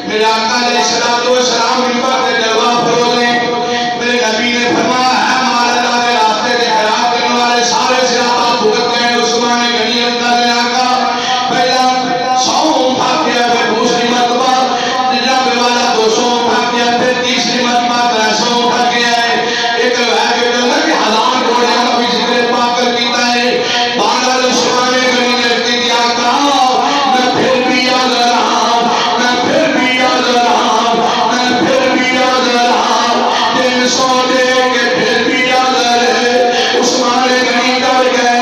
میرے آقا علیہ السلام منبر پہ جلوہ فروزیں میرے نبی نے فرمایا ہے مال اللہ کے راستے کے خلاف کرنے والے سارے صحابہ بھگت گئے عثمان غنی اللہ نے آقا پہلا 100 اٹھا کیا پھر دوسری مرتبہ جناب والا 200 اٹھا کیا پھر تیسری مرتبہ 300 اٹھا کیا ہے ایک روایت کے اندر کہ 1000 گھوڑے کا بھی ذکر پاک کر کیتا ہے بہرحال عثمان غنی نے کہہ دیا آقا میں پھر بھی یاد رہا میں پھر بھی یاد رہا میں پھر بھی یاد رہا 300 دے کے پھر بھی یاد رہے عثمان غنی ڈر گئے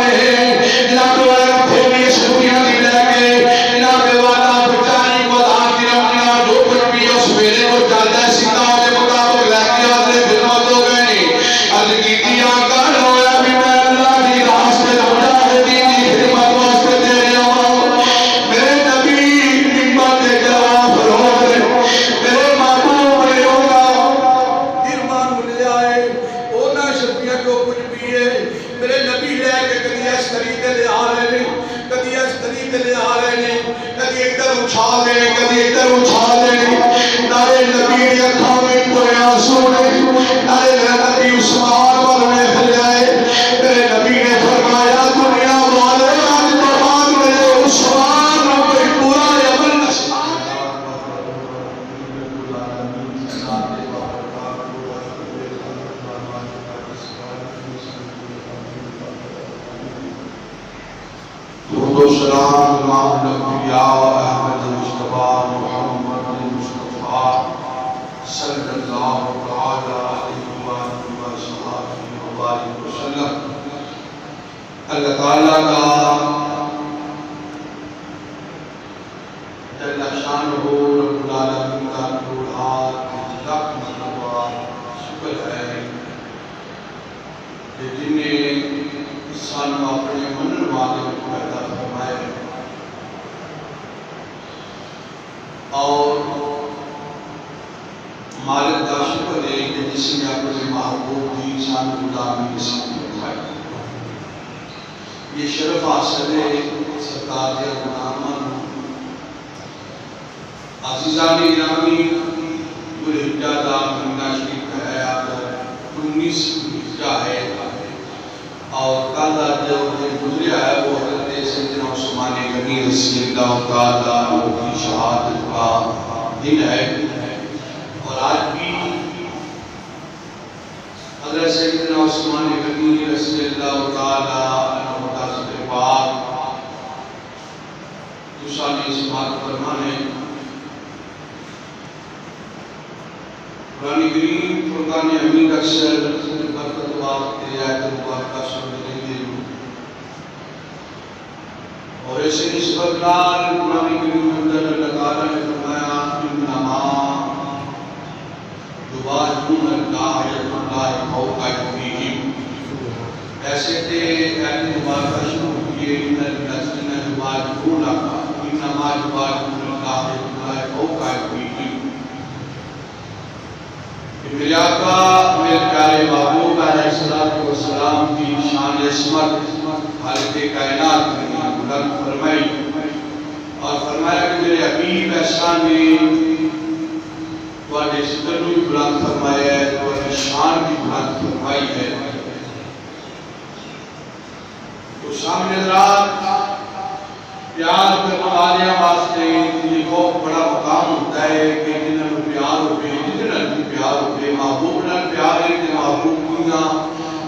جناب والا پھر بھی چھٹیاں دی لے کے جناب والا بچائی کو دھار کی رکھنا جو کچھ بھی اس میرے کو چلتا ہے سیدھا ہوتے مطابق لے کے آدھے خدمت ہو گئے عرض کی دیا کر ہویا بھی میں اللہ کی راستے مجاہدین کی خدمت واسطے دے رہا ہوں میرے نبی منبر پہ جلوہ فروز میرے محبوب نے ہوگا فرمان لے آئے اونا شکریہ جو کچھ بھی ہے میرے نبی لے کے کدی اس طریقے لے آ رہے ہیں کدی اس طریقے لے آ رہے ہیں کدی ادھر اچھال دے کدی ادھر اچھال دے نارے نبی کی اکھاں میں کوئی آنسو نہیں نارے نبی عثمان والے پھر آئے میرے نبی نے فرمایا دنیا والے آج تو بعد میرے عثمان کوئی پورا عمل نصیب درود و سلام امام الانبیاء احمد مصطفیٰ محمد مصطفیٰ صلی اللہ تعالی علیہ وآلہ وسلم اللہ تعالیٰ کا جل شانہ رب العالمین کا کروڑہات لاکھ مرتبہ شکر ہے کہ جن نے انسانوں اپنے منن والے کو پیدا فرمائے اور مالک کا شکر ہے کہ جس نے اپنے محبوب کی انسان غلامی نصیب فرمائی یہ شرف حاصل ہے سرکار کے غلاموں عزیزان گرامی ذوالحجہ دا مہینہ شریف ہے آج 19 ذوالحجہ ہے اور کل جو گزریا ہے وہ حضرت سیدنا عثمان غنی رضی اللہ تعالیٰ عنہ کی شہادت کا دن ہے اور آج بھی حضرت سیدنا عثمان غنی رضی اللہ تعالیٰ عنہ کا ذکر پاک دوسرا نے اس بات فرمانے قرآن کریم فرقان حمید اکثر برکت واسطے آیت مبارکہ سننے کے اور ایسے نسبت لال قرآن کریم اندر اللہ تعالیٰ نے فرمایا انما یواجون اللہ یداللہ فوق ایدیہم ایسے تھے آیت مبارکہ شروع کیے انما یواجون اللہ یداللہ فوق ایدیہم میرے آقا میرے پیارے محبوب علیہ السلام کی شان عصمت خالق کائنات نے بلند فرمائی اور فرمایا کہ میرے حبیب ایسا نے تواڈے ذکر بھی بلند فرمایا ہے تواڈی شان بھی بلند فرمائی ہے تو سامنے حضرات پیار کرنے والے واسطے یہ بہت بڑا مقام ہوتا ہے کہ جنہوں نے پیار ہوئے جنہوں نے پیار ہوئے محبوب نال پیار ہے کہ محبوب کیاں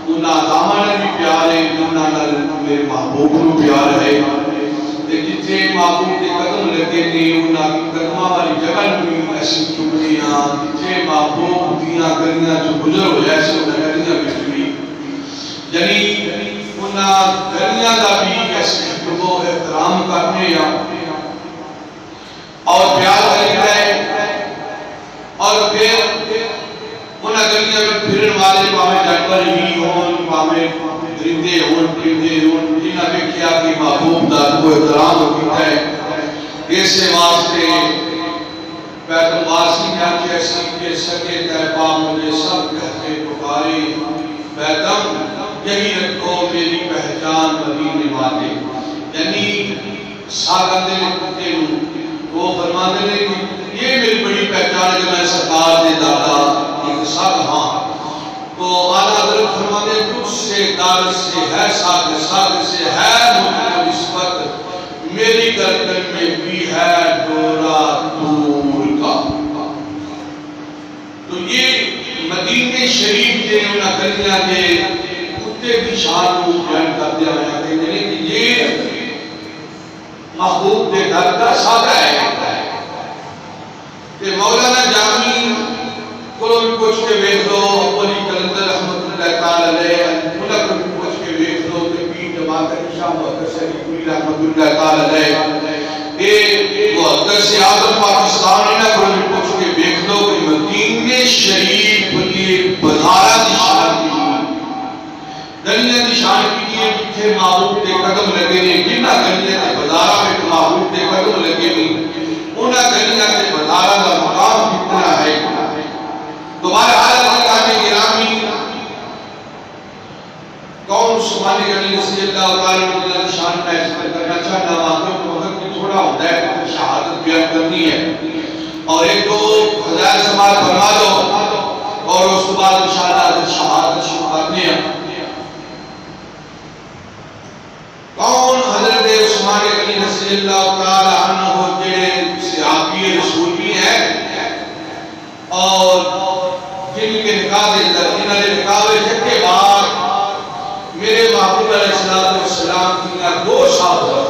انہاں دامن نے بھی پیار ہے انہاں نال میرے محبوب کو پیار ہے تے جتھے محبوب کے قدم لگے نے انہاں کی قدماں والی جگہ بھی ایسی چکڑیاں جتھے محبوب دیاں گلیاں جو گزر ہو جائے سے انہاں گلیاں بھی یعنی انہاں گلیاں دا بھی ایسے وہ احترام کرنے اور پیار کرنے اور پھر انہاں گلیاں میں پھرن والے پاویں جانور ہی ہون پاویں درندے ہون جنہاں نے کیا کہ محبوب دا کو احترام ہوتا ہے اس واسطے پیغمبر واسی نے ایسی کہ سکے طیبہ مجھے سب کہتے پکارے بیدم یہی رکھو میری پہچان مدینے والے یعنی ساگندے نے وہ فرماتے ہیں کہ یہ میری کہ میں سرکار دے دادا ایک ساتھ ہاں تو آدھا حضرت فرمانے تجھ سے دار سے ہے ساتھ سے ہے مجھے نسبت میری گردن میں بھی ہے ڈورا دور کا. تو یہ مدینہ شریف کے انہاں گلیاں دے کتے بھی شان کو بیان کر دیا ہے کہ یہ محبوب دے گھر کا سادہ ہے کہ مولانا جامی کو بھی پوچھ کے بیٹھ لو علی کلندر رحمت اللہ تعالی علیہ انہاں کو بھی پوچھ کے بیٹھ لو کہ پیر جماعت شاہ محدث علی رحمت اللہ تعالی علیہ یہ محدث اعظم پاکستان انہاں کو بھی پوچھ کے بیٹھ لو کہ مدینہ شریف یہ بازارہ دی شان کی گلیاں دی شان کی ہے جتھے محبوب دے قدم لگے نے جنہاں گلیاں دے بازارہ میں محبوب دے قدم لگے نے انہاں گلیاں دے بازارہ دا مقام کتنا ہے. دوبارہ حالت نگاہ گرامی کون سبحانی گلی رضی اللہ تعالیٰ عنہ شان کا اذکر کرنا چاہنا واقعی وقت کی تھوڑا ہوتا ہے کہ شہادت بیان کرنی ہے اور ایک دو ہزار سماعت فرما دو اور اس کے بعد انشاءاللہ شہادت شروع کرنے ہیں. کون حضرت عثمان غنی رضی اللہ تعالیٰ عنہ جڑے صحابی رسول بھی ہیں اور جن کے نکاح دے در انہوں نے نکاح کے بعد میرے محبوب علیہ السلام کی 2 سال ہوا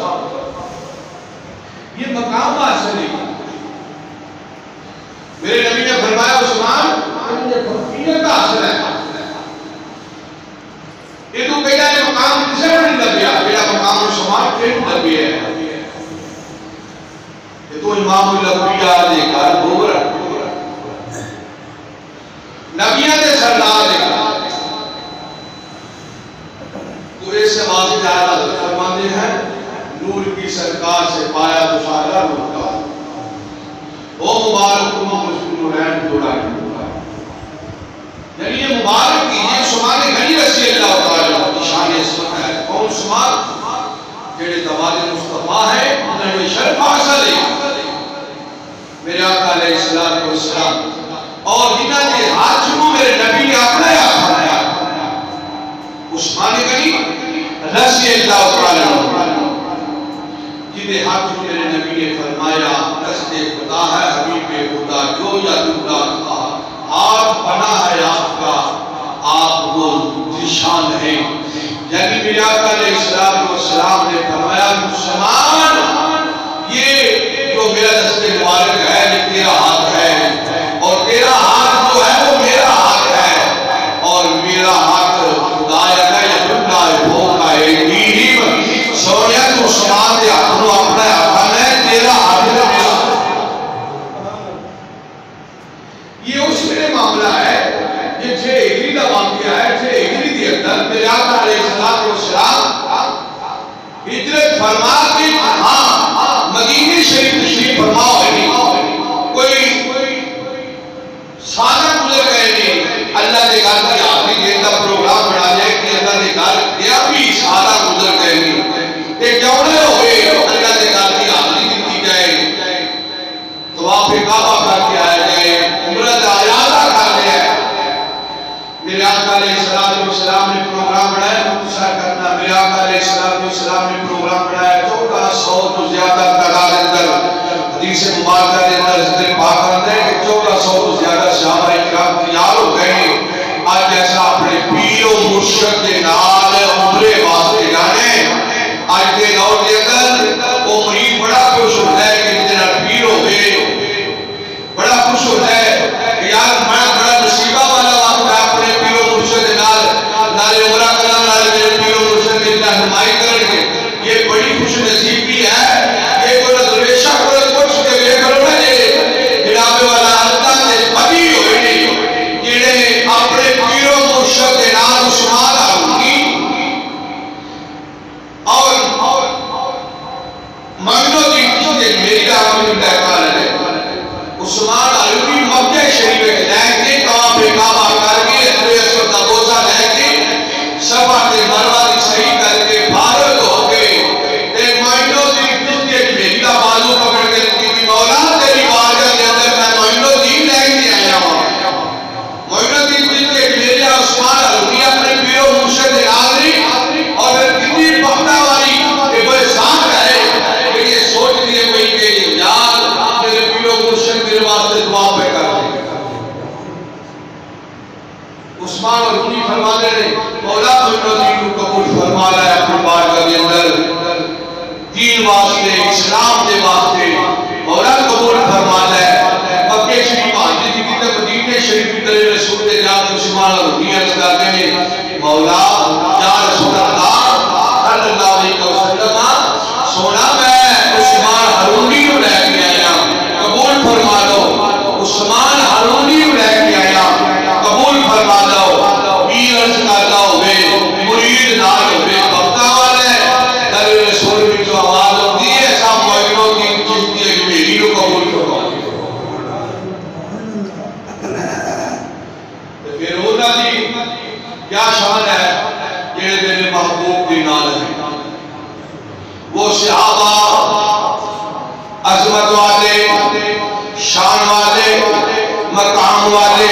یہ مقام حاصل ہے. میرے نبی نے فرمایا عثمان یہ فقیرت حاصل ہے یہ تو پہلا یہ مقام کسے نہیں لگیا پہلا مقام عثمان پھر لگیا ہے یہ تو امام الانبیاء دے گھر بھوگ رہا نبیان دے سردار دے گھر تو اس سے واضح جائے حضرت فرماتے ہیں نور کی سرکار سے پایا تو سارا نور کا وہ مبارک مسلم نورین جوڑا ہے یعنی یہ مبارک کی یہ عثمان غنی رضی اللہ تعالیٰ کی شان عظمت ہے. کون عثمان جڑے دوال مصطفیٰ ہے انہوں نے شرف حاصل ہے میرے آقا علیہ السلام اور جنہاں نے ہاتھ چھو میرے نبی نے اپنا یاد فرمایا عثمان غنی رضی اللہ تعالیٰ جنہیں ہاتھ چھو میرے نبی نے فرمایا رسد خدا ہے حبیب خدا جو یا دنگا کھا آپ بنا ہے آپ کا آپ وہ ذیشان ہیں یعنی میرے آقا علیہ السلام نے فرمایا مسلمان یہ جو میرا دست مبارک ہے یہ تیرا ہاتھ ہے اور تیرا ہاتھ جو ہے وہ میرا ہاتھ ہے اور میرا ہاتھ خدا یا دنگا ہے وہ کا ایک ہی سونیا تو سمان دے اپنو اپنا اپن ہے تیرا ہاتھ ہے میرا یہ اس میں معاملہ ہے یہ چھے ایگری دا واقعہ ہے چھے ایگری دی اندر میرے آقا علیہ السلام ہجرت فرما کے ہاں مدینہ شریف تشریف فرماؤ ہے کوئی سادہ گزر گئے نہیں اللہ دے گھر کی آخری دیر کا پروگرام بنا جائے کہ اللہ دے گھر کیا بھی سادہ گزر گئے نہیں کہ جوڑے ہوئے اللہ دے گھر کی آخری دن کی جائے طواف کعبہ کر کے آئے گئے عمرت آیادہ کر لیا میرے آقا علیہ السلام نے پروگرام بڑھایا مختصر کرنا میرے آقا علیہ السلام نے پروگرام بڑھایا 1400 تو زیادہ تعداد اندر حدیث مبارکہ دے اندر ذکر پاک کرتے ہیں کہ 1400 تو زیادہ صحابہ اکرام تیار ہو گئے آج جیسا اپنے پیر و مرشد کے نال عمرے واسطے جانے آج کے دور کے اندر وہ مرید بڑا خوش ہوتا ہے کہ جنہاں پیر ہو گئے بڑا خوش ہوتا ہے کہ یار میں بڑا نصیبہ والا وقت ہے اپنے پیر و مرشد کے نال عمرہ کرنا نال میرے پیر و مرشد کے رہنمائی کرنے یہ بڑی خوش نصیبی ہے یہ کوئی درویشہ کوئی کچھ کے لئے کرو نا جناب والا اللہ نے بدی ہوئی نہیں جنہیں اپنے پیر و مرشد کے نال عثمان آؤں گی فرما دے مولا تو دین کو قبول فرما لے اپنی بارگاہ کے اندر دین واسطے اسلام دے واسطے مولا قبول فرما لے مکے شریف حاضری کی تے مدینے شریف کی طرح رسول دے جا کے سبحان اللہ عرض کرتے ہیں مولا یا رسول اللہ صلی اللہ علیہ وسلم سونا میں عثمان ہارونی کو لے کے آیا قبول فرما لو عثمان ہارونی کو لے کے آیا قبول فرما لو ویر عرض کرتا ہوئے مرید نال ہوئے بختہ والے در رسول کی جو آواز ہوتی ہے ایسا معینوں کی چیزی ہے کہ میری کو قبول فرما پھر ہوتا جی کیا شان ہے یہ میرے محبوب کے نال ہے وہ صحابہ عظمت والے شان والے مقام والے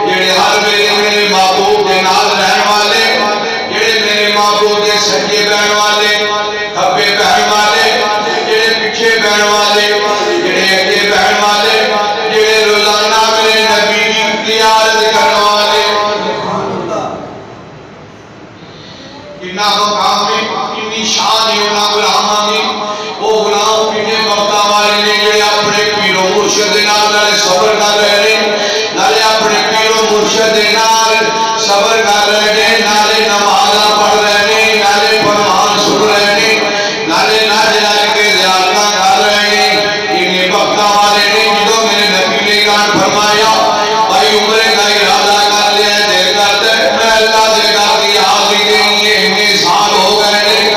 جڑے ہر ویلے میرے محبوب کے نال رہن والے جڑے میرے محبوب کے سجے بہن والے کھبے بہن والے جڑے پیچھے بہن والے جڑے اگے بہن والے جڑے روزانہ میرے نبی کی زیارت کرنے والے کتنا مقام میں کتنی شان ہے انہاں غلاماں دی وہ غلام کتنے بختہ والے نے جڑے اپنے پیر و مرشد نال صبر کر رہے ہیں نالے اپنے پیر و مرشد نال صبر کر رہے ہیں نالے نمازاں پڑھ رہے ہیں نالے فرمان سن رہے ہیں نالے ناچ ناچ کے زیارتاں کر رہے ہیں انہیں بختہ والے نے جدوں میرے نبی نے اعلان فرمایا بھائی عمرے کا ارادہ کر لیا ہے دیر کرتے میں اللہ سے کر دی حاضری دینی ہے انہیں سال ہو گئے ہیں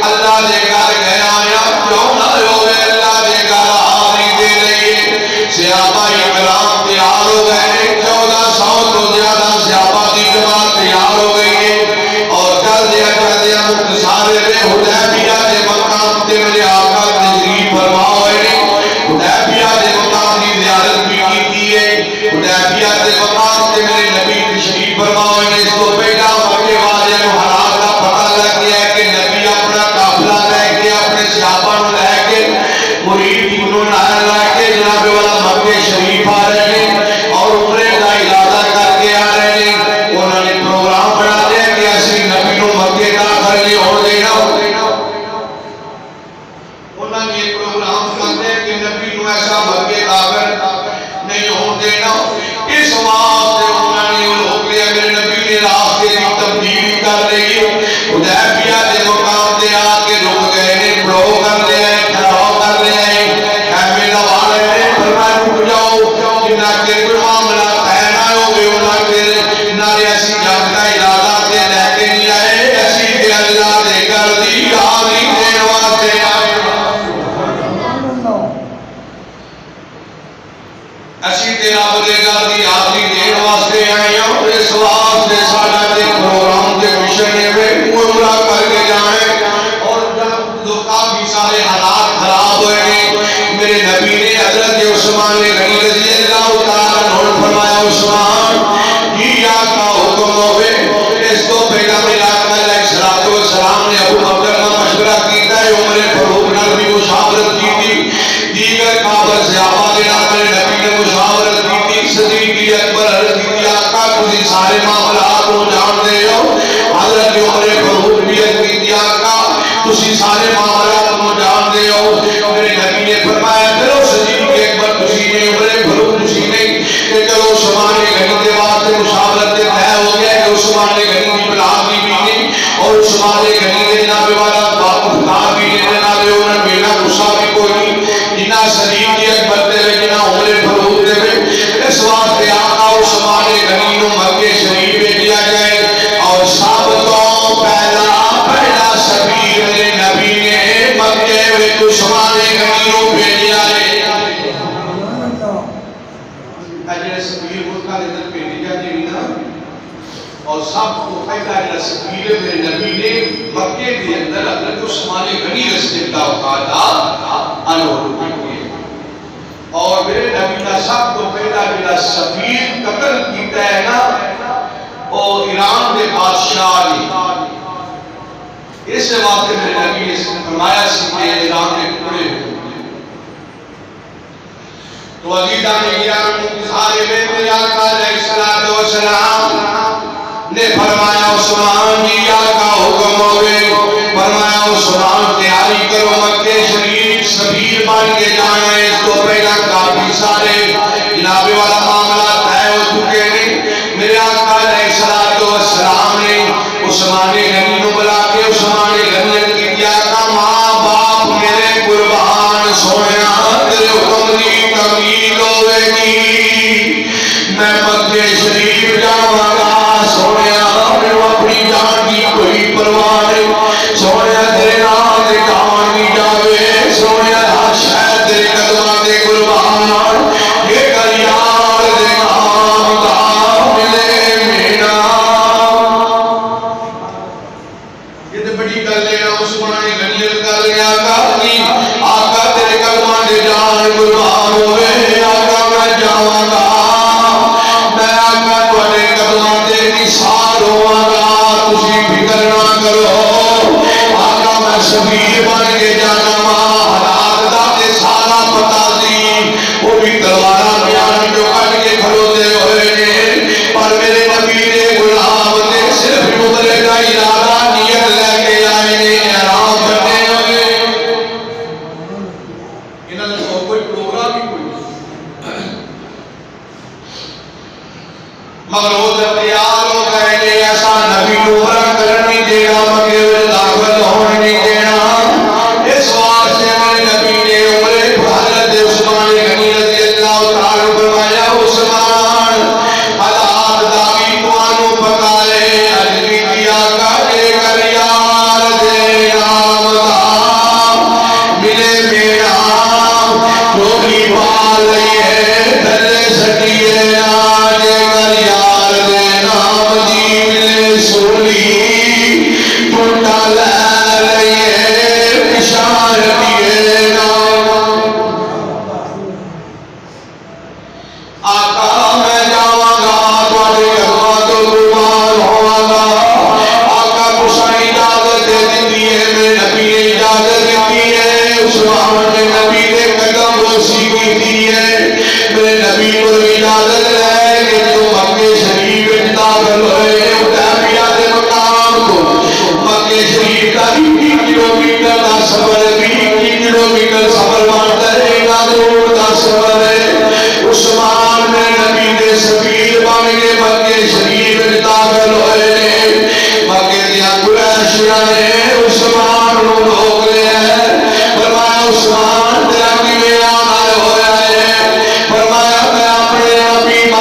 اللہ سے کر گیا آیا کیوں نہ ہوئے اللہ سے کر حاضری دے رہی ہے صحابہ اکرام تیار ہو گئے ہیں 1400 تو زیادہ صحابہ کی جماعت تیار ہو گئی ہے اور چل دیا مختصر حدیبیہ کے مقام تے میرے آقا تشریف فرما ہوئے ہیں حدیبیہ کے مقام کی زیارت بھی کی ہے حدیبیہ کے مقام تے میرے نبی تشریف فرما ہوئے ہیں اس کو پہلا مکے والے حالات کا پتہ لگ گیا ہے کہ نبی اپنا قافلہ لے کے اپنے صحابہ لے کے مرید کو لے کے جناب والا مکے شریف آ رہے ہیں اور عمرے کا ارادہ کر کے آ رہے ہیں انہوں نے پروگرام بنا دیا کہ اسی نبی کو مکے داخل نہیں ہو دینا انہوں نے پروگرام کر دیا کہ نبی کو ایسا مکے داخل نہیں ہو دینا اس واسطے انہوں نے روک لیا میرے نبی نے راستے کی تبدیلی کر رہی ہے حدیبیہ کے مقام تے آ کے رک گئے ہیں پڑو کر لیا ہے ٹھہراؤ کر لیا ہے خیمے لگا رہے ہیں فرمایا رک جاؤ جنہ کے کوئی معاملہ طے نہ ہوگے انہاں کے نارے ایسی جنگ کا ارادہ تے لے کے نہیں آئے ایسی تے اللہ دے کر دی حاضری دین واسطے آئے ایسی تے رب دے کر دی حاضری دین واسطے آئے اور اس واسطے ساڈا تے پروگرام تے مشن ہے عمرہ کر کے جائیں اور جب کافی سارے حالات خراب ہوئے ہیں میرے نبی نے حضرت عثمان غنی رضی اللہ تعالیٰ عنہ فرمایا عثمان یہ آقا حکم ہوئے اس کو پہلا میرے آقا علیہ السلام نے ابو بکر کا مشورہ کیتا ہے عمر فاروق نال بھی مشاورت کی تھی دیگر کابر صحابہ کے نال میرے نبی نے مشاورت کی تھی صدیق اکبر عرض کی تھی آقا تسی سارے معاملات کو جان دے ہو حضرت عمر فاروق بھی عرض کی تھی آقا تسی سارے معاملات کو جان دے ہو میرے نبی نے فرمایا چلو صدیق اکبر تسی نے عمر فاروق تسی نہیں کہ چلو عثمان غنی کے واسطے مشاورت طے ہو گیا کہ عثمان غنی کی بلاد بھی نہیں اور عثمان غنی کے جناب والا باپ بھی نہیں جناب انہوں میرا غصہ بھی کوئی نہیں جنہ صدیق اکبر دے جنہ عمر فاروق دے اس واسطے آقا عثمان غنی نو مکے شریف بھیجا جائے اور سب تو پہلا سفیر میرے نبی نے مکے وچ عثمان غنی نو بھیجا ہے اجے سفیر ملک دے اندر بھیجا جی نا اور سب کو پہلا سفیر میرے نبی نے مکے کے اندر حضرت عثمان غنی رضی اللہ تعالیٰ عنہ اور میرے نبی کا سب کو پہلا میرا سفیر قتل کیتا ہے نا اور ایران کے بادشاہ نے اس واسطے میرے نبی نے فرمایا سی کہ ایران کے ٹکڑے ہو تو عزیزان گرامی سارے میں میرے آقا علیہ السلام نے فرمایا عثمان جی آقا حکم ہوئے، فرمایا عثمان تیاری کرو مکہ شریف سفیر بن کے جانا ہے، اس تو پہلا کافی سارے جناب والا معاملہ طے ہو چکے ہیں۔ میرے آقا علیہ السلام نے عثمان غنی کو بلا کے عثمان غنی کی دیا کا ماں باپ میرے قربان سویا تیرے حکم دی تمید ہوئے گی، میں مکہ شریف جاواں گا سویا، میں اپنی جان کی کوئی پرواہ نہیں، سویا تیرے نام دے جان بھی جاوے، سویا ہر شاید تیرے قدماں دے قربان، یہ کر یار دے نام دا ملے مینا۔ یہ تو بڑی گل ہے، عثمان غنی کر گیا آقا تیرے قدماں دے جان قربان ہوئے، آقا میں جاواں گا، میں آقا تواڈے قدماں دے نثار ہوواں گا، تسی فکر نہ کرو، آقا میں سفیر بن کے جانا وا، حالات دا تے سارا پتا سی، وہ بھی تلواراں بیان جو کٹ کے کھڑوتے ہوئے نے، پر میرے نبی دے غلام نے صرف مطلع کا ارادہ نیت لے کے آئے نے، آرام کرنے ہوئے انہاں نے کوئی پروگرام ہی کوئی مگر وہ جب تیار ہو گئے کہ ایسا نبی عمرہ کرن نہیں دینا، مگر داخل ہونے نہیں دینا، اس واسطے میں نبی نے عمرے پر حضرت عثمان غنی رضی اللہ تعالیٰ فرمایا عثمان حالات داوی توانو پکائے، عجبی کیا کہ کر یار دے نام دا ملے میرا، ٹوپی پا لئیے دلے سٹیے آج کر یار دے نام دی ملے سولی، ٹوٹا لے لئیے پشار دیئے نام۔ آقا میں جاواں گا تواڈے قدماں تو قربان ہوواں گا، آقا تساں اجازت دے دتی ہے، میرے نبی نے اجازت دیتی ہے، عثمان نے نبی دے قدم بوسی کیتی ہے، میرے نبی کو اجازت لے کہ تو مکہ شریف وچ داخل ہوئے، حدیبیہ دے مقام کو مکہ شریف کا 20 کلومیٹر کا سفر، 20 کلومیٹر سفر بنتا ہے، اتنا دور کا سفر ہے، عثمان نے نبی دے سفیر بن کے مکہ شریف وچ داخل ہوئے نے، مکہ دیا قریشیاں نے عثمان نو روک لیا ہے، فرمایا عثمان تیرا کیویں آنا ہویا ہے، فرمایا میں اپنے نبی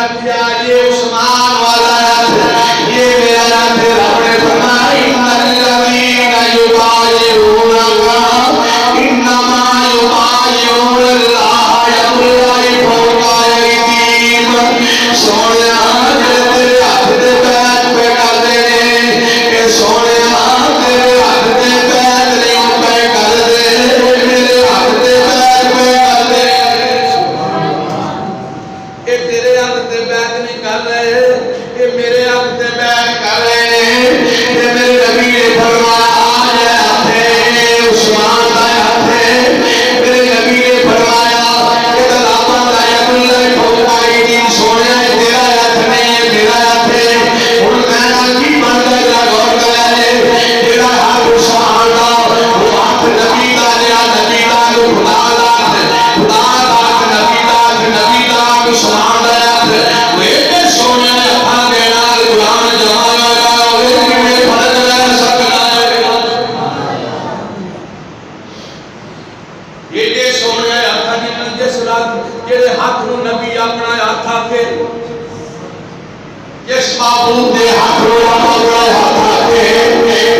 یہ عثمان والا ہاتھ، یہ میرا ہاتھ ہے۔ رب نے فرمایا الذین یبایعونک انما یبایعون اللہ ید اللہ فوق ایدیہم۔ سونیا تیرے ہاتھ دے بیعت پہ کر دے نے، سونیا تیرے ہاتھ دے بیعت نہیں پہ کر دے، میرے ہاتھ دے بیعت پہ کر دے۔ اے تیرے ہاتھ دے بیعت نہیں کر رہے، اے میرے ہاتھ دے بیعت کر رہے ہیں۔ اے میرے نبی نے فرمایا آج ہاتھ ہے عثمان کا ہاتھ ہے۔ میرے نبی نے فرمایا کہ دلاما کا ید اللہ فوق ایدیہم، سونے تیرا ہاتھ نہیں ہے میرا ہاتھ ہے۔ ہن میں نال کی بندا ذرا غور کرا جے، جڑا ہاتھ عثمان دا وہ ہاتھ نبی دا جڑا نبی دا خدا دا خدا دا نبی دا نبی دا عثمان دا ہاتھ وہ ایڈے سونے ہاتھاں دے نال قرآن جمع لگا ہوئے کیویں فرق لے سکدا ہے۔ ایڈے سونے ہاتھاں دی جس رات جڑے ہاتھ نو نبی اپنا ہاتھ آکھے، جس معبود دے ہاتھ نو اپنا ہاتھ آکھے،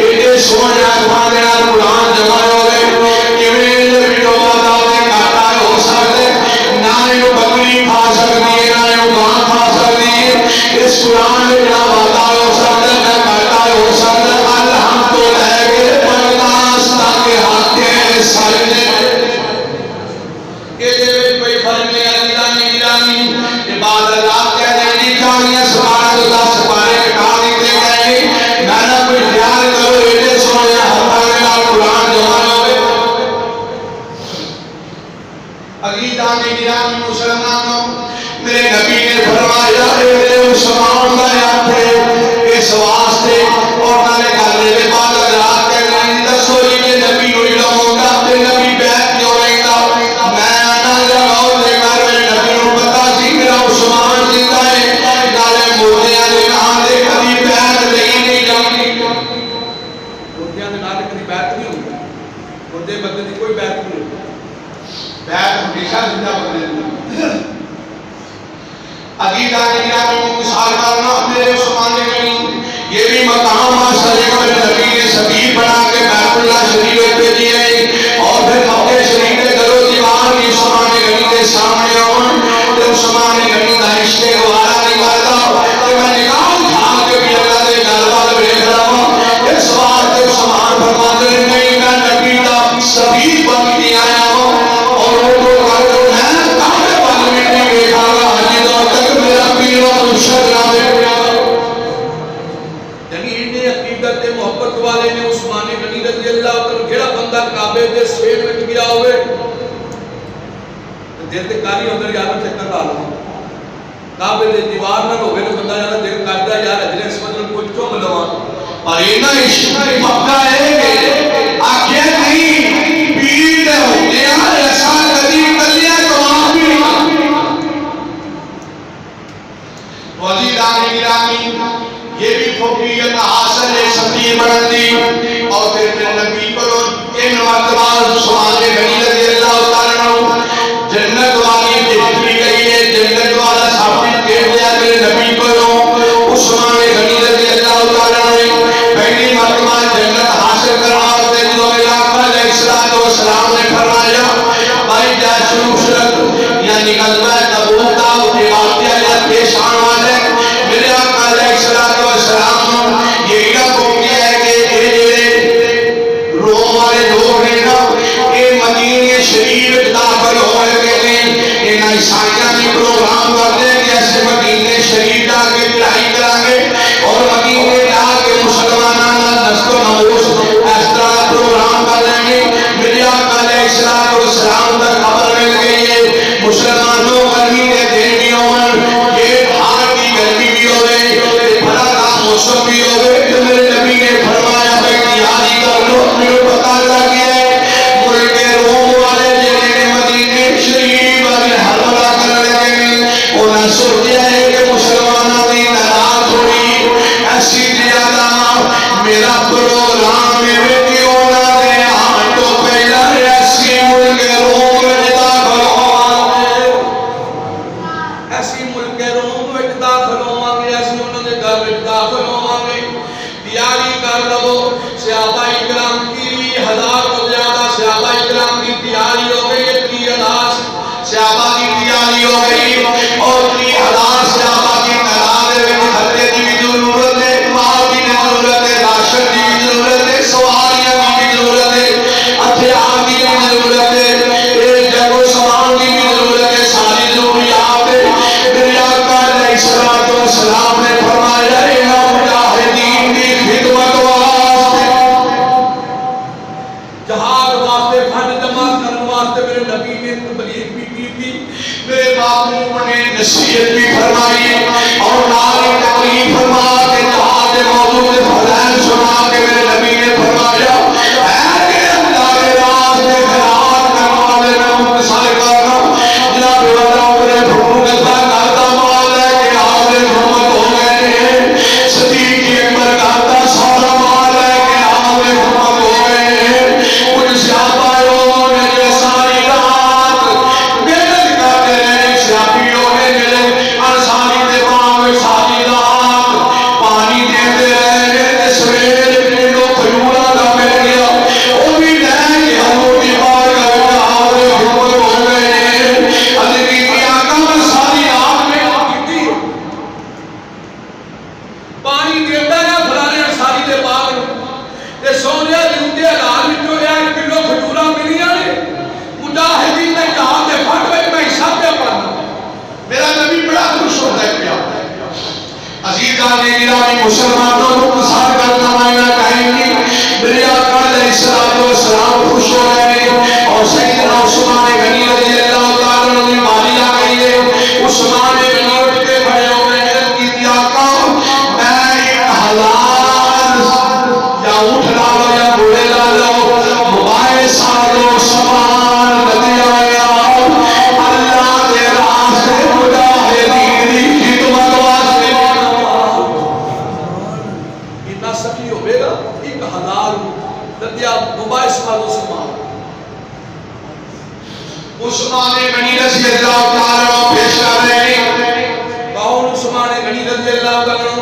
ایڈے سونے ہاتھاں دے نال قرآن جمع ہوئے کیویں نبی نو وعدہ تے کاٹا ہو سکدے، نہ اینو بکری کھا سکدی ہے نہ اینو گاں کھا سکدی ہے۔ اس قرآن میں نہ وعدہ ہو سکدا نہ کاٹا ہو سکدا، الہم تو لے کے پرداس تک ہاتھ کے سر نے یہ دے کوئی فرق نہیں گرانی عباد اللہ کہہ دینی چاہیے سبارہ اللہ سبارے کٹا دیتے گئے میں نہ کوئی خیال کرو ایڈے سونے ہاتھاں نال قرآن جمع ہوئے۔ عقیدہ کی گرانی مسلمانوں میرے نبی نے فرمایا میرے عثمان کا ہاتھ ہے اس واسطے اور نالے گلے دے بعد رات کے نہیں دسو یہ نبی ہوئی لوگا تے نبی بیعت کیوں نہیں دا میں نہ لگاؤ دے کر میرے نبی نو پتا سی میرا عثمان زندہ ہے نالے مردیاں دے نام دے کبھی بیعت نہیں جاتی، مردیاں دے نام دے کبھی بیعت نہیں ہوتی، مردے بندے دی کوئی بیعت نہیں ہوتی، بیعت ہمیشہ زندہ بندے دی۔ عقیدہ کی گرانی کو مثال کرنا میرے عثمان غنی یہ بھی مقام حاصل ہے کہ نبی نے سبیل بنا کے بیت اللہ شریف پہ دیے اور پھر مکہ شریف کے در و دیوار کی عثمان غنی کے سامنے آن تو عثمان غنی کا عشق گوارا نہیں کرتا کہ میں نگاہ اٹھا کے بھی اللہ دے گھر وال دیکھ رہا ہوں اس واسطے عثمان فرماتے ہیں نہیں میں نبی کا سبیل بن کے آیا ہوں اور وہ تو کرتے ہیں کعبے والے میں نہیں دیکھا گا جدوں تک میرا پیر و مرشد نہ دیکھا عقیدت محبت والے نے عثمان غنی رضی اللہ عنہ جڑا بندہ کعبے دے سیٹ وچ گیا ہوئے دل تے کاری اندر یار چکر لا لو کعبے دے دیوار نہ ہوے تے بندہ یار دل کردا یار اجلے اس مطلب کچھ چوم لواں اور اینا عشق مکہ ہے آکھیا نہیں پیر دے ہوندے ایسا کدی کلیا جواب بھی نہیں ولی دانی گرامی یہ بھی فوقیت حاصل ہے سبھی بڑھتی اور پھر میں نبی کو ان مرتبہ عثمان غنی رضی اللہ تعالیٰ عنہ جنت والی دیکھتی گئی ہے جنت والا ثابت کر دیا میرے نبی کو عثمان غنی رضی اللہ تعالیٰ عنہ پہلی مرتبہ جنت حاصل کرنا ہوتے جو علاقہ علیہ السلام نے فرمایا بھائی جاشو شرط یعنی غزوہ تبوک کا وہ واقعہ پیش آنے والے میرے آقا علیہ السلام یہ علم ہو گیا ہے کہ یہ روم والے لوگ ہیں نا یہ مدینہ شریف داخل ہو گئے ہیں یہ عیسائیاں بھی پروگرام کرتے ہیں کہ ایسے مدینہ شریف جا کے لڑائی کریں گے اور مدینہ جا کے مسلمانوں دست و نموز اس طرح پروگرام کر لیں گے میرے آقا علیہ السلام تک خبر مل گئی ہے مسلمانوں گرمی کے دن بھی ہوں یہ بھار کی گرمی بھی ہوئے بڑا کام موسم بھی ہوئے تو میرے نبی نے فرمایا بھائی تیاری کر لو میرے پتا لگی ہے ملک روم والے جنہیں مدینہ شریف والے حملہ صحابہ اکرام کی تیاری ہو گئی 30,000 صحابہ کی تیاری ہو گئی اور 30,000 صحابہ کی تعداد میں خطے کی بھی ضرورت ہے مال کی بھی ضرورت ہے راشن کی بھی ضرورت ہے سواریاں کی بھی ضرورت ہے ہتھیار کی بھی ضرورت ہے ایک جگہ سامان کی بھی ضرورت ہے ساری ضروریات ہے میرے آقا علیہ السلام نے فرمایا مجاہدین کی خدمت واسطے جہاد واسطے فنڈ جمع کرنے واسطے میرے نبی نے تبلیغ بھی کی تھی میرے باپو نے نصیحت بھی فرمائی اور ناری تکلیف فرما کے جہاد موضوع کے فضائل سنا کے میرے نبی نے فرمایا اے کہ اللہ کے راستے خیرات کرنے والے میں متصل کرنا جناب والا میرے حکومت کا کرتا مال ہے کہ آپ نے حکومت ہو گئے ہیں صدیق کی اکبر کرتا سارا مال ہے کہ آپ نے حکومت ہو گئے ہیں کچھ صحابہ نے جو ساری رات محنت کرتے رہے صحابیوں نے میرے انصاری دے باغ ساری رات پانی دیتے رہے سویر کلو کھجورا کا مل گیا وہ بھی لے کہ حضور کی بارگاہ میں آپ نے حکومت ہو گئے ہیں حضرت کی آقا میں ساری رات محنت کی پانی دیتا ہے فلانے انصاری دے باغ تے سونیا جوتے حلال وچوں ایک کلو کھجورا ملیاں نے مجاہدین نے کہا کہ فٹ وچ میں حصہ پہ پڑھنا میرا نبی بڑا خوش ہوتا ہے پیا عزیزان گرامی مسلمانوں کو مسار کرنا مائنہ کہیں گی میرے آقا علیہ السلام خوش ہو رہے ہیں اور سیدنا عثمان غنی رضی اللہ تعالیٰ نے مالی آ گئی ہے عثمان غنی اٹھ کے کھڑے ہو گئے ہیں کی آقا میں 1,000 یا اٹھ ڈالو یا بوڑے ڈالو موبائل سالو سامان ندی آیا اللہ دے راستے مجاہدین کی خدمت واسطے اتنا سخی ہوئے گا 1,000 ندیا موبائل سالو سامان عثمان غنی رضی اللہ تعالیٰ پیش کر رہے ہیں کون عثمان غنی رضی اللہ تعالیٰ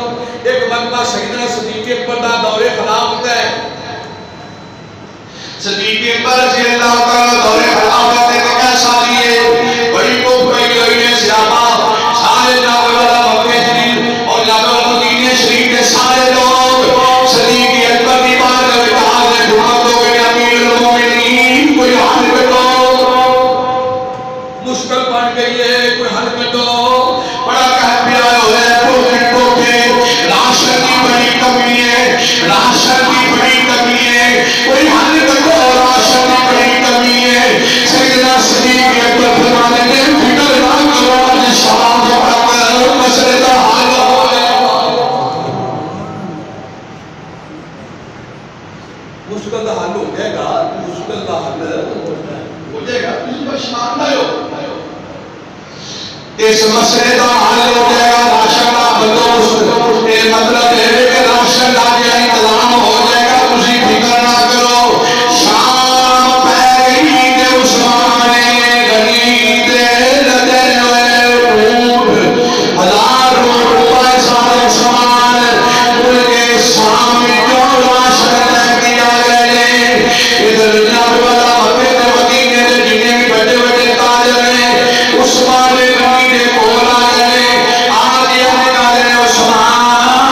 ایک مرتبہ سیدنا صدیق اکبر دا دور خلافت ہے صدیق اکبر رضی اللہ تعالیٰ دور خلافت ہے کہ کیسا دیئے بڑی کو پہی ہوئی ہے صحابہ سارے جاوے والا مکہ شریف اور جاوے مدینہ شریف کے سارے لوگ صدیق اکبر کی بات کرے کہا کہ حکومت ہو گئی امیر المومنین کوئی حل بٹو مشکل بن گئی ہے کوئی حل بٹو بڑا کہہ پیا ہے راشن کی بڑی کمی ہے راشن کی بڑی کمی ہے کوئی حل بٹو راشن کی بڑی کمی ہے سیدنا صدیق اکبر فرمانے کے فکر نہ کرو شام کو مسئلے کا حل ہو جائے گا مشکل کا حل ہو جائے گا مشکل کا حل ہو جائے گا کسی پر شمان نہ ہو اس مسئلے کا حل ہو جائے گا راشن کا بندوبست یہ مطلب ہے کہ راشن کا انتظام ہو جائے گا اسی فکر نہ کرو شام پہ گئی کہ عثمان غنی دے لدے ہوئے اونٹ 1,000 روپے سارے سامان ملک شام جو راشن لے کے آ گئے ادھر جناب والا مکہ مدینے کے جتنے بھی بڑے بڑے تاجر ہیں عثمان غنی دے کول آ گئے آ گیا عثمان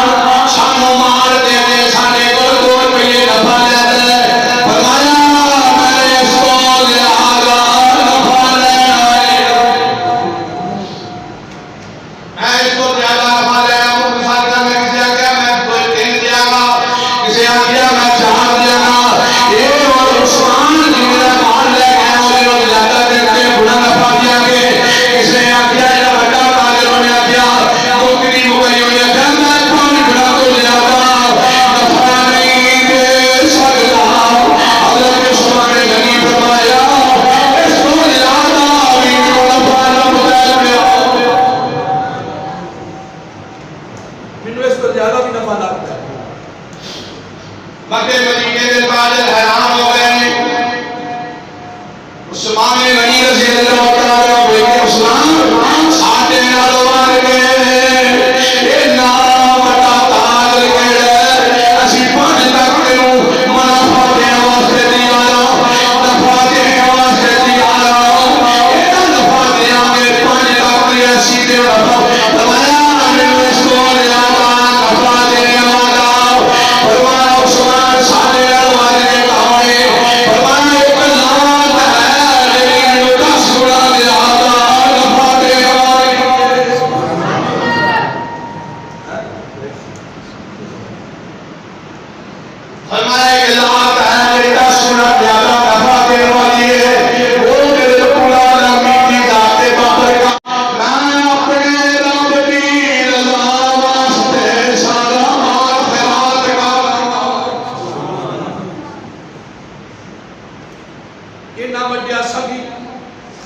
یہ نہ وڈیا سبھی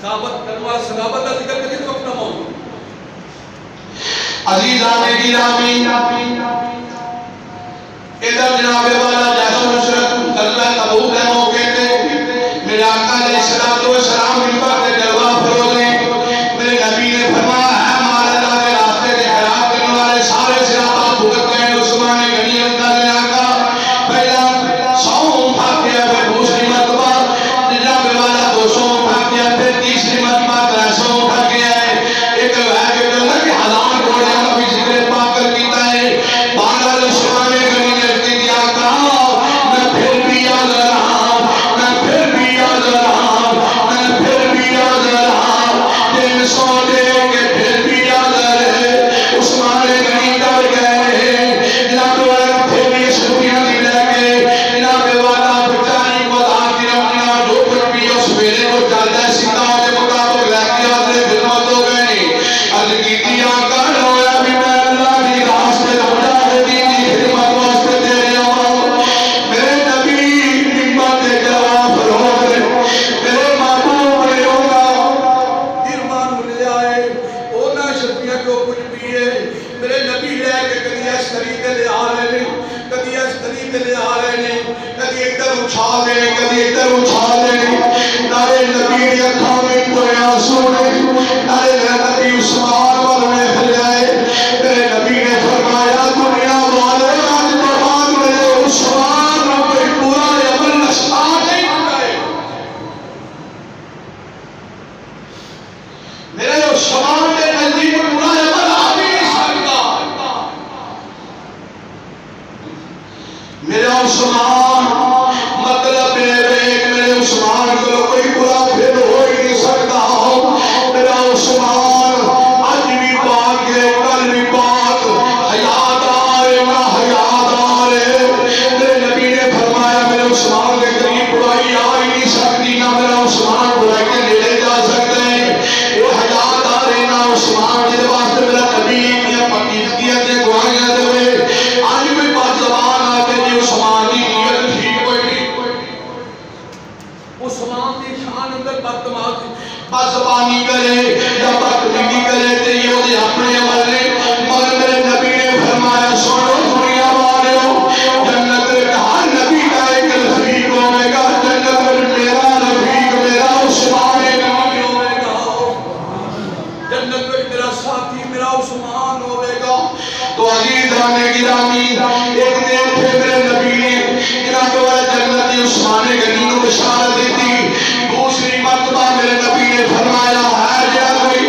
ثابت کروا صحابت کا ذکر کری تو اپنا موضوع عزیزان گرامی ادھر جناب والا جیسے مشرق اللہ تبوک ہے موقع پہ میرے آقا علیہ السلام منبر پہ جلوہ فروزے میرے نبی نے فرمایا ہے ہمارے اللہ کے راستے کے خلاف کرنے والے سارے صحابہ بھگت گئے عثمان غنی رضی اللہ عنہ پہلا 100 پھاکیا پھر دوسری مرتبہ جناب والا 200 پھاکیا پھر تیسری مرتبہ 300 پھاکیا ہے ایک ہے کہ اللہ کے ہزار گھوڑے کا بھی ذکر پاک کر دیتا ہے بہرحال عثمان غنی نے دیا کہا میں پھر بھی یاد رہا میں پھر بھی یاد رہا میں پھر بھی یاد رہا دن سو دے کے پھر بھی یاد رہے عثمان غنی کر گئے جناب والا پھر بھی شروعیاں دی لے کے جناب والا بچانی کو دھار کی رکھنا جو کچھ بھی اس میرے کو چلتا ہے سیدھا کے مطابق لے کے آدھے خدمت ہو گئے عرض کی دیا کر رویا بھی میں اللہ کی راستے مجاہدین کی خدمت واسطے دے رہا ہوں میرے نبی نعمت جواب فروغ میرے محبوب نے ہوگا ایمان لے آئے اونا شکریہ جو کچھ بھی ہے میرے نبی لے کے کدی اس طریقے لے آ رہے ہیں کدی اس طریقے لے آ رہے ہیں کدی ادھر اچھال دے کدی ادھر اچھال دے نارے نبی نے اکھاں میں کوئی آنسو نہیں نارے نبی عثمان والے پھر آئے میرے نبی نے فرمایا دنیا والے آج تو بعد میرے عثمان پہ پورا عمل نشا نہیں کرائے میرے عثمان کے نزدیک پورا عمل آ بھی نہیں سکتا میرے عثمان مطلب میرے عثمان کو کوئی برا پھر ہو ہی نہیں سکتا میرا عثمان آج بھی پاک ہے کل بھی پاک حیادار نہ حیادار میرے نبی نے فرمایا میرے عثمان کے قریب برائی آ ہی نہیں سکتی نہ میرا عثمان برائی کے نیڑے جا سکتے ہیں وہ حیادار نہ عثمان جس واسطے میرا نبی نے پاکیزگیت کے گواہیاں دے آج بھی بات زبان آتے جی عثمان کی نیت ٹھیک کوئی نہیں عثمان دی شان اندر بدزبانی کرے یا بدتمیزی کرے تے یہ وہ اپنے عمل نے مگر میرے نبی نے فرمایا سنو دنیا والو جنت کا ہر نبی کا ایک رفیق ہوے گا جنت میں میرا رفیق میرا عثمان غنی ہوے گا جنت میں میرا ساتھی میرا عثمان ہوے گا تو عزیزان گرامی ایک دن پھر میرے نبی نے جناب والا جنت عثمان غنی کو بشارت دی تھی دوسری مرتبہ میرے نبی نے فرمایا ہے جا کوئی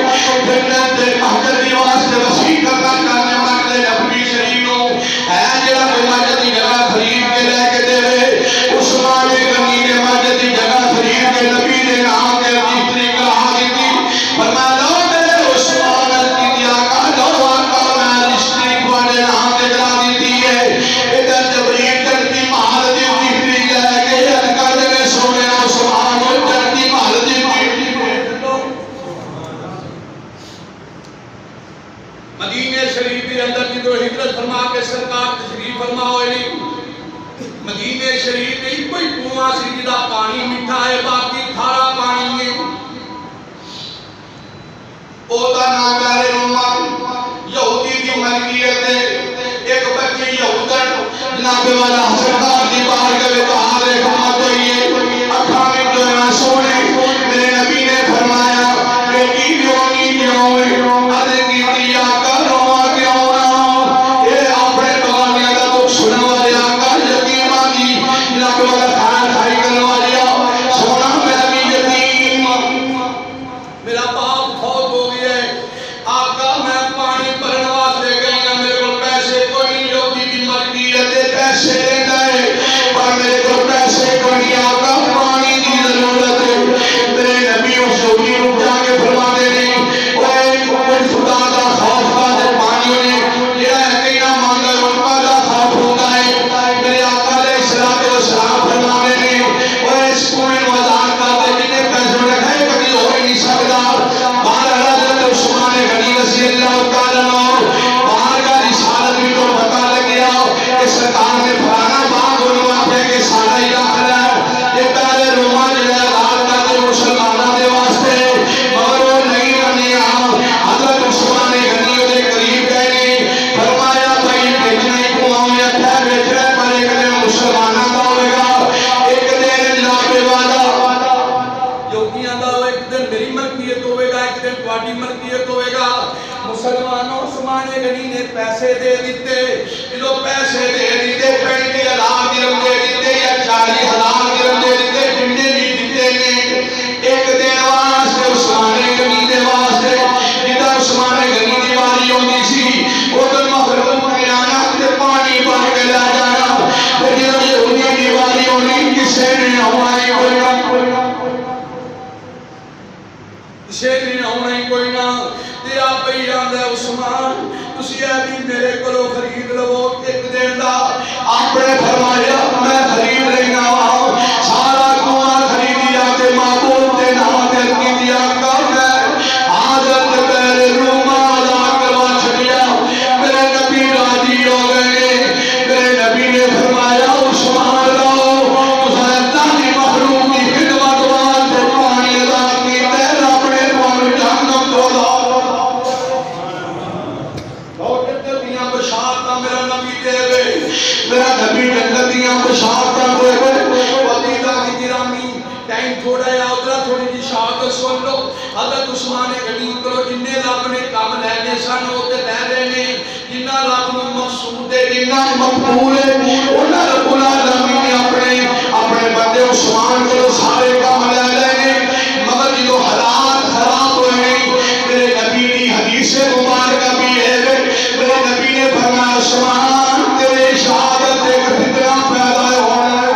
جنت کے مہجر کی واسطے وسیع کرنا چاہنے والے نبی شریف کو ہے جا کوئی مہجر کی جگہ خرید کے لے کے دے عثمان غنی نے مہجر کی جگہ خرید کے نبی نے نام کے تیسری کہا دی تھی فرمایا میرے عثمان کی دیا کا لو آقا میں رشتے کو نام کے جگہ دی تھی ہے ادھر جبریل چڑھتی محل دی تیسری لے کے ادھکر دے سونے عثمان کو چڑھتی محل دی تیسری مدینہ شریف کے اندر کی تو ہجرت فرما کے سرکار تشریف فرما ہوئے نہیں مدینہ شریف میں کوئی کنواں سی جدا پانی میٹھا ہے باقی کھارا پانی ہے اودا ناگار رومان یہودی کی ملکیت ہے ایک بچے یہودن جناب والا سرکار دی بار کے بہار حکمت ہوئی ہے اکھاں میں جو سونے میرے نبی نے فرمایا بیٹی بیونی کیوں عرض کی دیا کر روا کیوں نہ یہ اپنے بغانیاں دا دکھ سننے والے آقا یتیمہ دی جناب والا کھانا کھائی کرنے والے سونا میرا بھی یتیم میرا باپ بہت ہو گیا ہے آقا میں پانی بھرنے واسطے گئی ہوں میرے کو پیسے کوئی نہیں یہودی کی ملکیت پیسے لیتا ہے پر میرے کو پیسے تہاڈی ملکیت ہوئے گا مسلمانوں عثمان غنی نے پیسے دے دیتے جو پیسے دے دیتے 35,000 درہم دے دیتے یا 40,000 درہم دے دیتے جننے بھی دیتے نے ایک دن واسطے عثمان غنی دے واسطے جدا عثمان غنی دی واری ہوندی سی ادھر مخلوق نے آنا تے پانی بھر کے لا جانا تے جدا یہودی دی واری ہونی کسے نے ہونا شیری ہونا ہی کوئی نہ تے آپ ہی جاندہ ہے عثمان تسی اے بھی میرے کلو خرید لو ایک دن دا آپ نے فرمایا میں خرید رہنا ہوں سارا کنواں خریدی آتے معبود تے نام دل کی دیا کر میں حاضر تے پہلے روما آزا کروا چھڑیا میرے نبی راضی ہو گئے میرے نبی نے فرمایا عثمان لاؤ تسا اللہ کی مخلوق کی خدمت واسطے پانی ادا کیتے رب نے تمہیں جہنم تو بشارتاں میرا نبی دے گئے میرا نبی جنتیاں بشارتاں دے گئے وزیدہ کی گرامی ٹائم تھوڑا ہے ادھر تھوڑی جی شہادت سن لو حضرت عثمان غنی کرو جنہیں رب نے کام لینے سن ہوتے لے لینے جنہ رب نے مقصود ہے جنہ مقبول ہے انہاں رب العالمین نے اپنے بندے عثمان کرو سارے کام لے لینے مگر جو حالات خراب ہوئے میرے نبی کی حدیث مبارکہ بھی ہے میرے نبی نے فرمایا عثمان تیرے شہادت ایک فتنہ پیدا ہونا ہے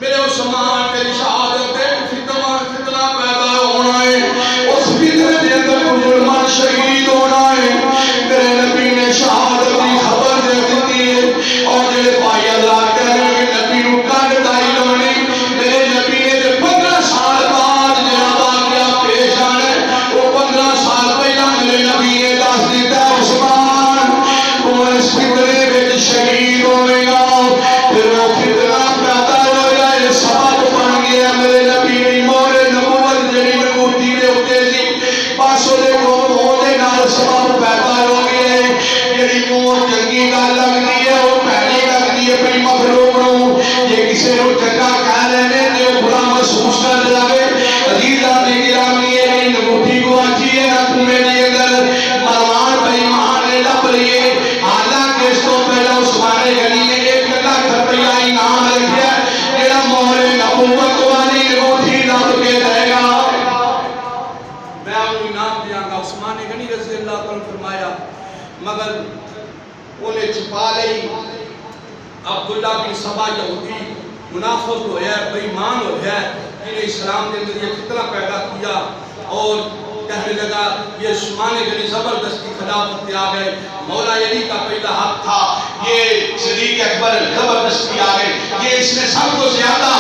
میرے عثمان تیری شہادت ایک فتنہ پیدا ہونا ہے اس فتنہ کے اندر مسلمان شہید ہونا ہے میرے نبی نے شہادت کی خبر دے دیتی ہے اور جڑے بھائی اللہ کہنے کہ نبی نو کڈ دائی لونی میرے نبی نے 15 سال بعد جناب آگیا پیش آنے وہ 15 سال پہلا میرے نبی نے دس دیتا ہے عثمان تو اس فتنے میں شہید ہوئے گا پھر وہ فتنہ پیدا ہو گیا سبب بن گیا میرے نبی نے مورے نبوت جڑی نبوتی دے ہوتے سی پاسوں دے ہونے نال سبب پیدا ہو گئے جڑی مور چنگی گل لگتی ہے وہ پہلی لگتی ہے اپنی مخلوق نو یہ کسی نو چنگا کہہ لینے تے وہ برا محسوس کر لگے عزیزاں دی گرامی ہے نبوتی کو اچھی ہے نہ تمہیں دی اندر مروان بے ایمان نے لب لیے حالانکہ اس کو پہلا عثمان غنی نے 1 لاکھ روپیہ انعام رکھا جڑا مہر نبوت والی نبوتی رب کے دے گا میں انہوں انعام دیاں گا عثمان غنی رضی اللہ عنہ فرمایا مگر انہیں چھپا لئی عبداللہ بن سبا یہودی منافق ہویا ہے بے ایمان ہویا ہے انہیں اسلام نے اندر یہ فتنہ پیدا کیا اور کہنے لگا یہ عثمان غنی زبردستی خلافت پہ آ گئے مولا علی کا پہلا حق تھا یہ صدیق اکبر زبردستی آ گئے یہ اس نے سب کو زیادہ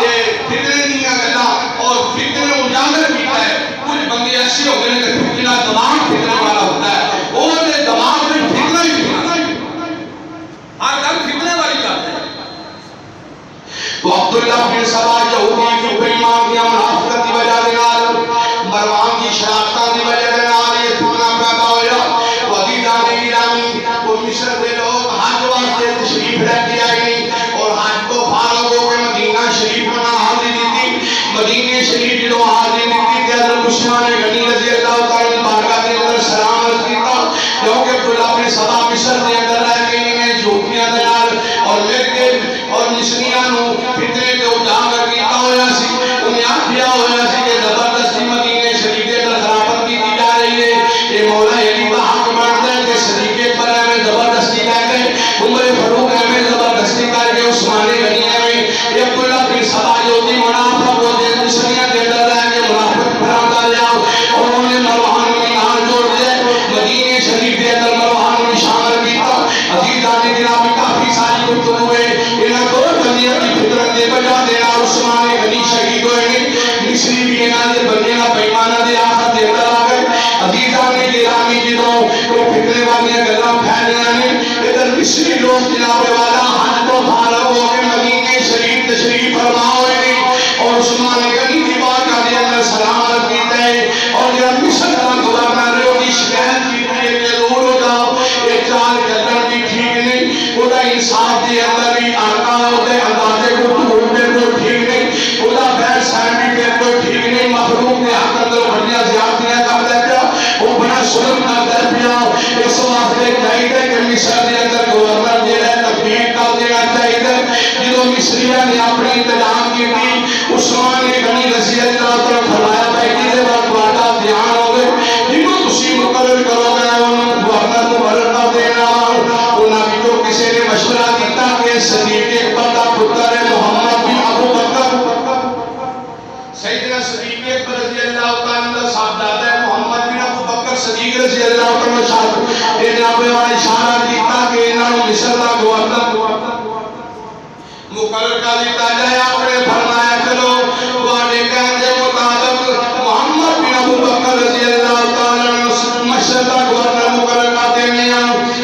یہ فتنے دیا گلا اور فتنے اجاگر بھی ہے کچھ بندے ایسے ہو گئے کہ فتنہ دماغ فتنے والا ہوتا ہے وہ دماغ میں فتنہ ہی فتنہ ہر گل فتنے والی کرتے ہیں تو عبداللہ بن سبا یہودی کی بے ایمان دیا منافقت کی وجہ دینال مروان کی شرارتاں دی وجہ دینال یہ فتنہ پیدا ہویا وزیدہ نے گرامی وہ مصر دے لوگ حج واسطے تشریف لے کے آئے اور حج کو فارغ ہو کے مدینہ شریف میں حاضری دیتی مدینہ شریف جو حاضری دیتی کہ حضرت عثمان غنی رضی اللہ تعالی بارگاہ کے اندر سلام عرض کیتا کیونکہ عبداللہ بن سبا مصر دے اندر رہ کے انہیں جھوٹیاں دینال اور مرکے اور مصریاں نو فتنے تے اجاگر کیتا ہویا سی انہیں آکھیا ہویا سی کہ زبردستی مدینہ شریف کے اندر خلافت کی جا رہی ہے یہ مولا علی کا حق بنتا ہے کہ صدیق پر میں زبردستی کر کے عمر فاروق میں زبردستی کر کے عثمان غنی میں یہ عبداللہ بن سبا یہودی منافق ہوتے ہیں مصریاں کے اندر رہ کے منافق بناتا جاؤ اور انہوں نے مروان میں نام جوڑ دیا مدینہ شریف کے اندر مروان میں شامل کیتا عزیزاں نے گرامی کافی ساری گفتگو ہوئے انہاں کو دنیا کی فطرت دے بجا دینا عثمان غنی شہید ہوئے مصری بھی انہاں دے بندے نہ بےمانہ دے آخر دے اندر آ گئے عزیزاں نے گرامی جدوں وہ فتنے والی گلاں پھیلیاں نے ادھر مصری لوگ جناب والا حج کو فارغ ہو کے مدینہ شریف تشریف فرما ہوئے اور عثمان غنی کی بارگاہ کے اندر سلام عرض کیتا ہے اور جب مصر کا گورنر ہے وہ شکایت کی ہے کہ دور ہو جاؤ یہ چال چلن بھی ٹھیک نہیں وہ انصاف کے اندر بھی آقا ہوتے اندازے کو ٹھیک نہیں وہ بحث ہے بھی کوئی ٹھیک نہیں مصریہ نے اپنی انتظام کی تھی عثمان غنی رضی اللہ عنہ فرمایا بھائی دے وقت واٹا دھیان ہو گئے جنہوں تسی مقرر کرو گے انہوں گورنر مقرر کر دینا انہوں بھی جو کسی نے مشورہ دیتا کہ صدیق اکبر کا پتر محمد بن ابو بکر سیدنا صدیق اکبر رضی اللہ عنہ صاحبزادہ محمد بن ابو بکر صدیق رضی اللہ عنہ صاحب جناب نے اشارہ دیتا کہ انہوں مصر کا گورنر مقرر کا دیتا جائے اپنے فرمایا چلو واڈے کہنے مطابق محمد بن ابو بکر رضی اللہ تعالیٰ مصر کا گورنر مقرر کا دینے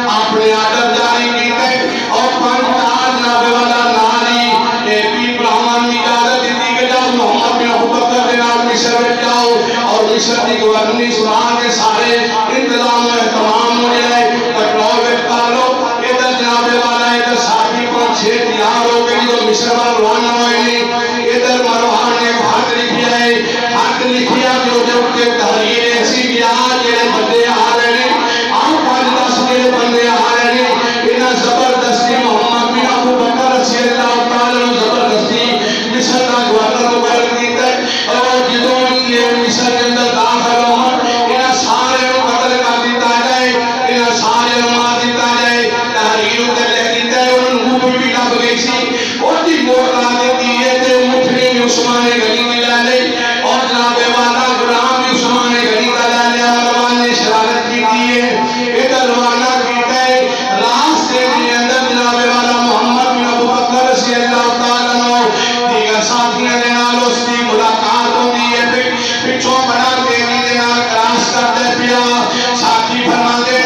اپنے آڈر جاری کیتے اور پانچ جناب والا ناری اے پی براہمان نے اجازت دیتی کہ جاؤ محمد بن ابو بکر جناب مصر میں جاؤ اور مصر کی گورنری سنان کے سارے انتظام و اہتمام ہو جائے کنٹرول میں کر لو ادھر جناب والا ادھر ساتھی کو چھ تیار ہو گئی جو مصر میں روانہ ہوئے ادھر مروان نے خط لکھیا ہے خط لکھیا جو جب کے تحریر ایسی کیا جیرے بندے آ رہے ہیں آپ 5-10 جیرے بندے آ رہے ہیں انہاں زبردستی محمد بن ابو بکر رضی اللہ تعالیٰ زبردستی مصر کا گورنر مقرر کیتا ہے اور جدوں یہ مصر کے اندر داخل ہوں انہاں سارے قتل کر دیتا جائے انہاں سارے مار دیتا جائے تحریر تے لکھ دیتا ہے انہوں بھی لب گئی سی اور دی موت لا دیتی ہے تے مٹھنی میں عثمان غنی میں لے لے اور جناب والا غلام بھی عثمان غنی کا لے لیا مروان نے شرارت کی ہے ادھر روانہ کیتا ہے راستے کے اندر جناب والا محمد بن ابو بکر رضی اللہ تعالیٰ عنہ دیگر ساتھیاں دے نال اس کی ملاقات ہوتی ہے پچھوں بڑا تیزی دے نال کراس کرتے پیا ساتھی فرما دے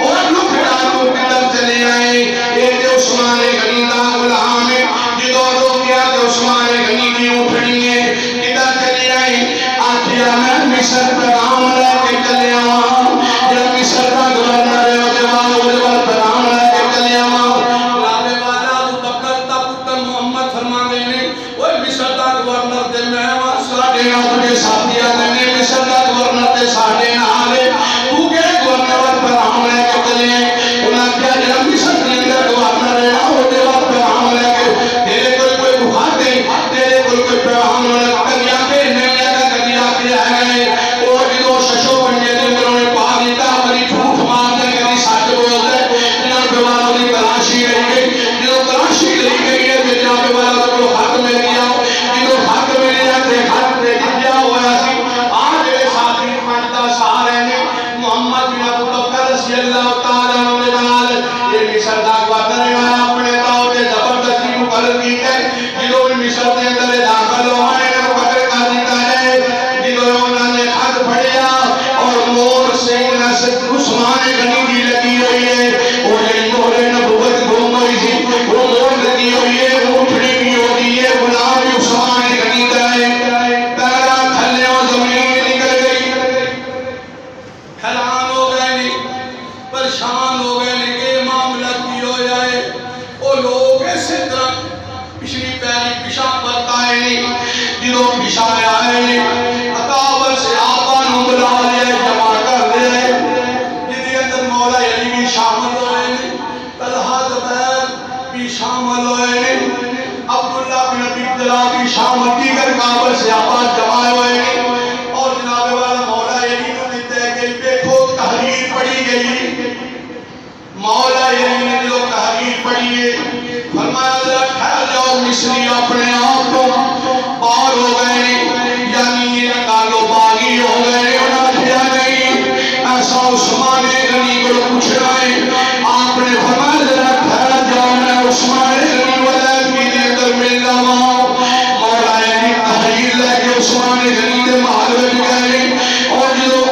اور لکھ ڈالوں کی طرف چلے آئے یہ جو عثمان غنی کا غلام ہے جدو رو گیا کہ عثمان غنی کی اٹھنی ہے ادھر چلے آئے آخیا میں مصر پیغام لے کے چلے آؤں جب مصر کا گورنر ہے وہ جواب پیغام لے کے چلے آؤں لانے والا ابو بکر تا پتر محمد فرما دے نے وہ مصر کا گورنر دے میں وہاں ساڑھے نہ تجھے ساتھی آتے نے مصر کا گورنر دے ساڑھے نہ آلے تو کہ گورنر پیغام لے کے چلے آئے انہاں کیا جب مصر کے اندر گورنر ہے وہ جواب پیغام لے کے تیرے کوئی بخار دے تیرے کوئی پیغام لے کدیا کے نہیں لے کدیا کے آئے گئے اور جو ششو بنجے دے انہوں نے پا دیتا بڑی جھوٹ مار دے کدی سچ بول دے جناب والا دی تلاشی رہی گئی جو تلاشی رہی گئی ہے کہ جناب والا کو خط مل گیا جو خط مل گیا تے خط دے دیا ہوا سی آج میرے ساتھی پانچ سارے نے محمد بن ابو بکر رضی اللہ تعالیٰ عنہ نال یہ مصر دا گورنر ہے اپنے طور تے زبردستی مقرر کیتا ہے جو مصر دے اندر داخل ہونے نے مقرر کر دیتا ہے جو انہوں نے خط پڑھیا اور مور سے عثمان غنی کی لگی ہوئی ہے اور یہ مور نبوت گم ہوئی تھی وہ مور لگی ہوئی ہے اٹھنی بھی ہوتی ہے غلام بھی عثمان غنی کا ہے پیرا تھلے اور زمین نکل گئی حیران ہو گئے نہیں پریشان ہو گئے نہیں کہ معاملہ کی ہو جائے وہ لوگ اسی طرح پچھلی پیری پیشاب بتائے نہیں جنہوں پیشاب آئے نہیں اکابر سے آبان بلا لیا جمع کر لیا جنہی اندر مولا علی بھی شامل ہوئے نہیں طلحہ زبیر بھی شامل ہوئے نہیں عبداللہ بن ابی طلحہ بھی شامل دیگر کابر سے آبان جمع ہوئے نہیں اور جناب والا مولا علی نے دیتے ہیں کہ دیکھو تحریر پڑھی گئی مولا علی نے جو تحریر پڑھی ہے فرمایا ذرا ٹھہر جاؤ مصری اپنے آپ کو پار ہو گئے یعنی یہ نکالو باغی ہو گئے انہاں کیا نہیں ایسا عثمان غنی کو پوچھ رہے آپ نے فرمایا ذرا ٹھہر جاؤ میں عثمان غنی ولید کی دے کر مل جاؤں مولا علی تحریر لے کے عثمان غنی دے محل میں گئے اور جو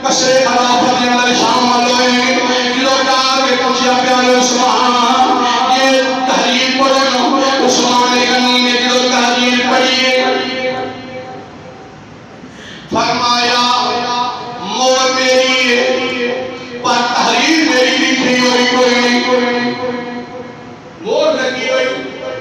قصر خلافت کے اندر شامل ہوئے جو کہا کہ کچھ یا پیارے عثمان یہ تحریر پڑھو عثمان غنی نے جو تحریر پڑھی فرمایا مور میری ہے پر تحریر میری لکھی ہوئی کوئی نہیں مور لگی ہوئی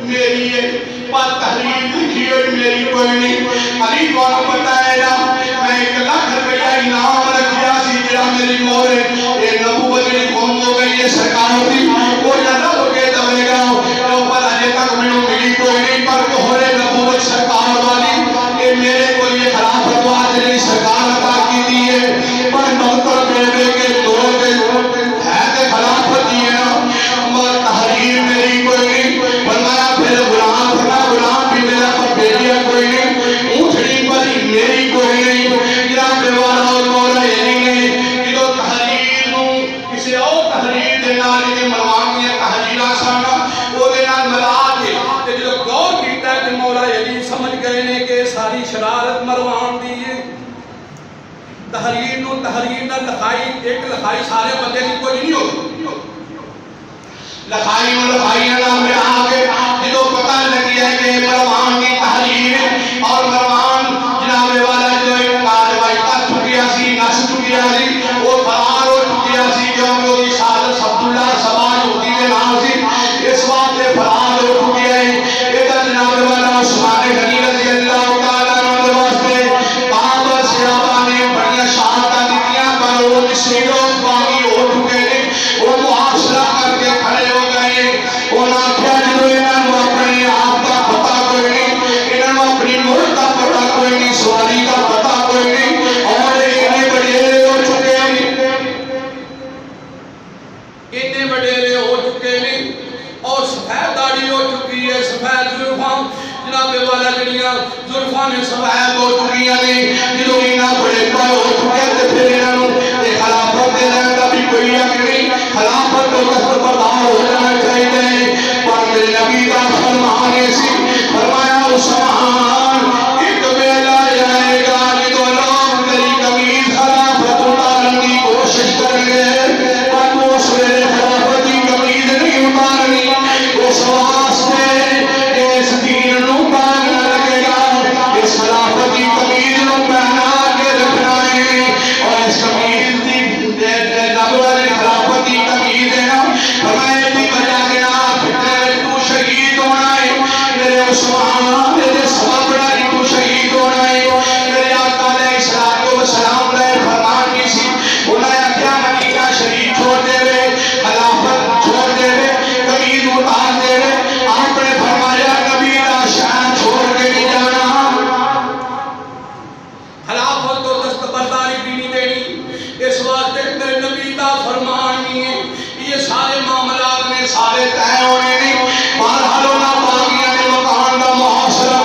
میری ہے پر تحریر لکھی ہوئی میری کوئی نہیں علی کو بتائے گا میں 1 لاکھ روپیہ انعام رکھیا سی جڑا میری مور ہے یہ نبوت کی قوم ہو گئی ہے سرکار ہوتی وہ نہ ہو کے دے گا جو پر اجے تک میں شرارت مروان دیئے تحریر نو تحریر نہ لکھائی ایک لکھائی سارے بندے کی کوئی نہیں ہو لکھائی نو لکھائی نام میں آگے جدو پتہ لگی ہے کہ مروان کی تحریر اور مروان جناب والا جو انکار روایتہ چکیا سی نس چکیا سی وہ فرار ہو چکیا سی کیونکہ وہ سادس عبداللہ سباج ہوتی کے نام سی اس بات سے فرار ہو چکیا ہے ادھر جناب والا عثمان غنی رضی اللہ تعالیٰ عنہ واسطے بابر صحابہ نے بڑی شہادتیں دیا پر وہ مسیروں باقی ہو چکے ہیں وہ محاصرہ کر کے کھڑے ہو گئے وہ نہ کیا جدو انہوں اپنے آپ کا پتہ کوئی نہیں انہوں اپنی ملک کا پتہ کوئی نہیں سوالی کا پتہ کوئی نہیں اور انہیں بڑے ہو چکے ہیں اتنے وڈیرے ہو چکے ہیں اور سفید داڑھی ہو چکی ہے سفید زلفاں جناب والا جڑیاں زلفاں نے سفید ہو چکی ہیں جدو انہوں بڑے پائے ہو چکے ہیں تو پھر انہوں خلافت دینے کا بھی کوئی حق نہیں خلافت کو دست بردار ہو جانا چاہیے پر میرے نبی کا فرمانے سی فرمایا عثمان ایک بیلا جائے گا جدو لوگ تیری قمیض خلافت اتارنے کی کوشش کریں گے پر تو اس میرے خلافت کی قمیض نہیں اتارنی اس واسطے اس دین نو پانا لگے گا اس خلافت کی قمیض نو پہنا کے رکھنا ہے اور اس قمیض کی نبوت خلافت کی قمیض ہے نا فرمائے بھی بجا دینا فتنے تو شہید ہونا ہے میرے عثمان میرے سبب بڑا تو شہید ہونا ہے میرے آقا علیہ السلام نے فرمان کی سی انہیں کیا مدینہ شریف چھوڑ دے رہے خلافت چھوڑ دے رہے قمیض اتار دے رہے آپ نے فرمایا نبی کا شان چھوڑ کے نہیں جانا خلافت کو دست برداری بھی نہیں دینی اس واسطے میرے نبی کا فرمان نہیں ہے یہ سارے معاملات نے سارے طے ہونے نہیں بہرحال نہ باغیاں نے مکان کا محاصرہ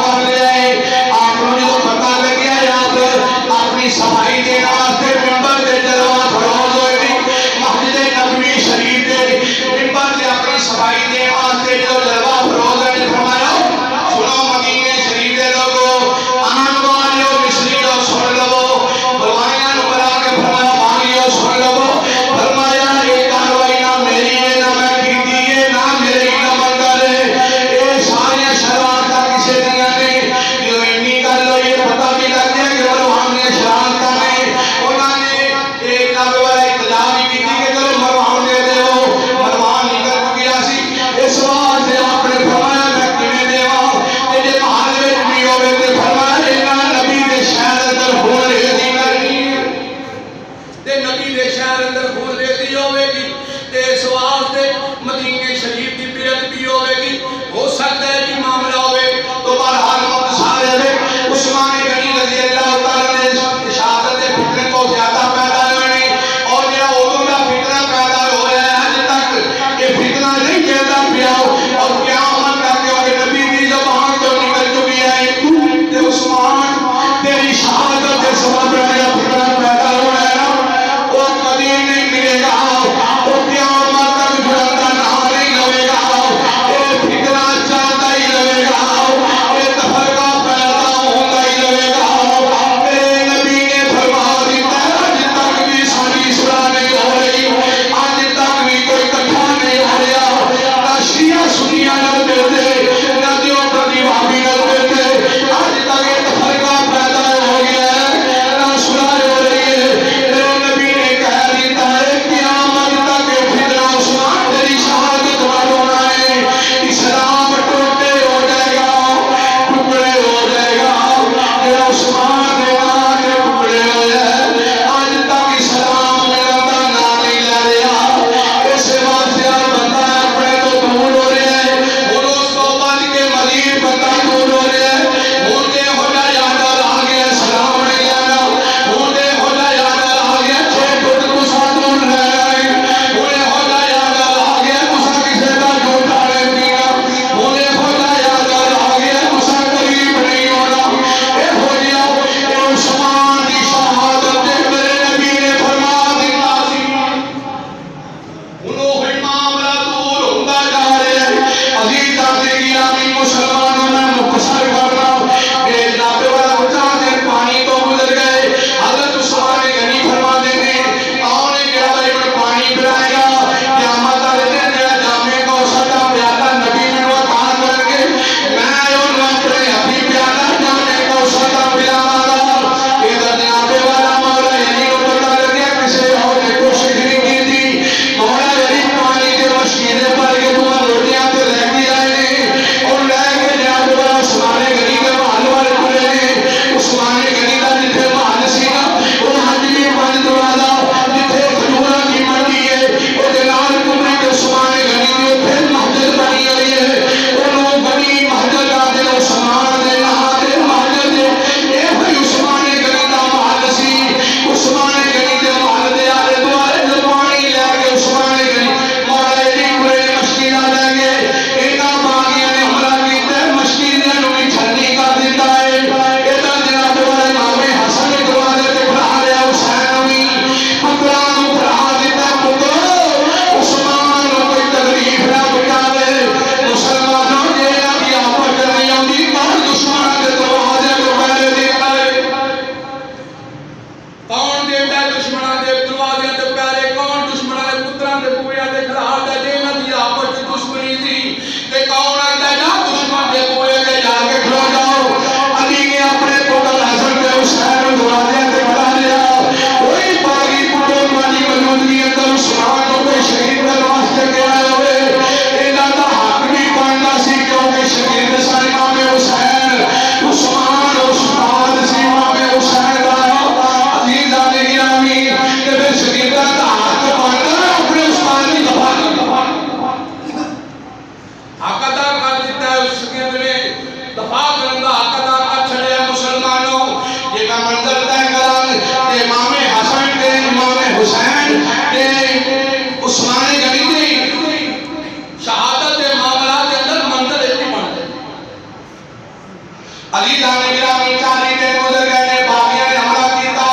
علی جان گرامی 40 دن گزر گئے نے، باغیاں نے حملہ کیتا،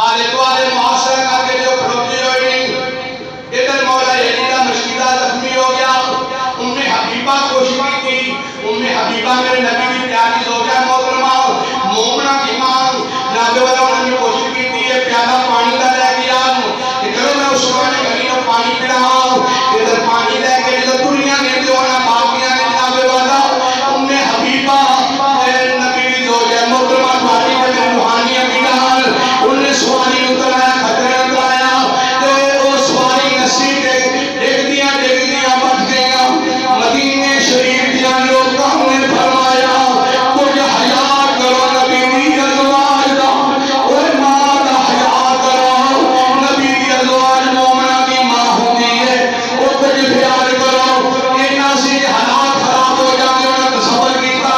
آلے دوالے محاصرہ کر کے جو کھڑوتے ہوئے نہیں، ادھر مولا علی کا مشکیدہ زخمی ہو گیا۔ ام حبیبہ کوشش کی تھی، ام حبیبہ میرے نبی کی پیاری زوجہ محترمہ مومنہ کی ماں، جناب والا انہوں نے کوشش کی تھی، یہ پیالہ پانی کا لے گیا کہ چلو میں عثمان غنی کو پانی پڑا ہوں، ادھر پانی لے کے جو دنیا نے جو ہے باقیاں نے جناب والا ام حبیبہ میرے نبی کی زوجہ محترمہ تھوڑی میں روحانی امیدان انہوں نے سواری اترایا، خطرے اترایا کہ وہ سواری نصیب دیکھ دیا بچ گیا۔ مدینے شریف دیا لوگوں نے فرمایا کچھ حیا کرو نبی دی ازواج دا، اوے ماں دا حیا کرو، نبی دی ازواج مومنہ کی ماں ہوندی ہے، وہ کچھ پیار کرو۔ اینا سی حالات خراب ہو جاتے انہوں نے تصور کیتا،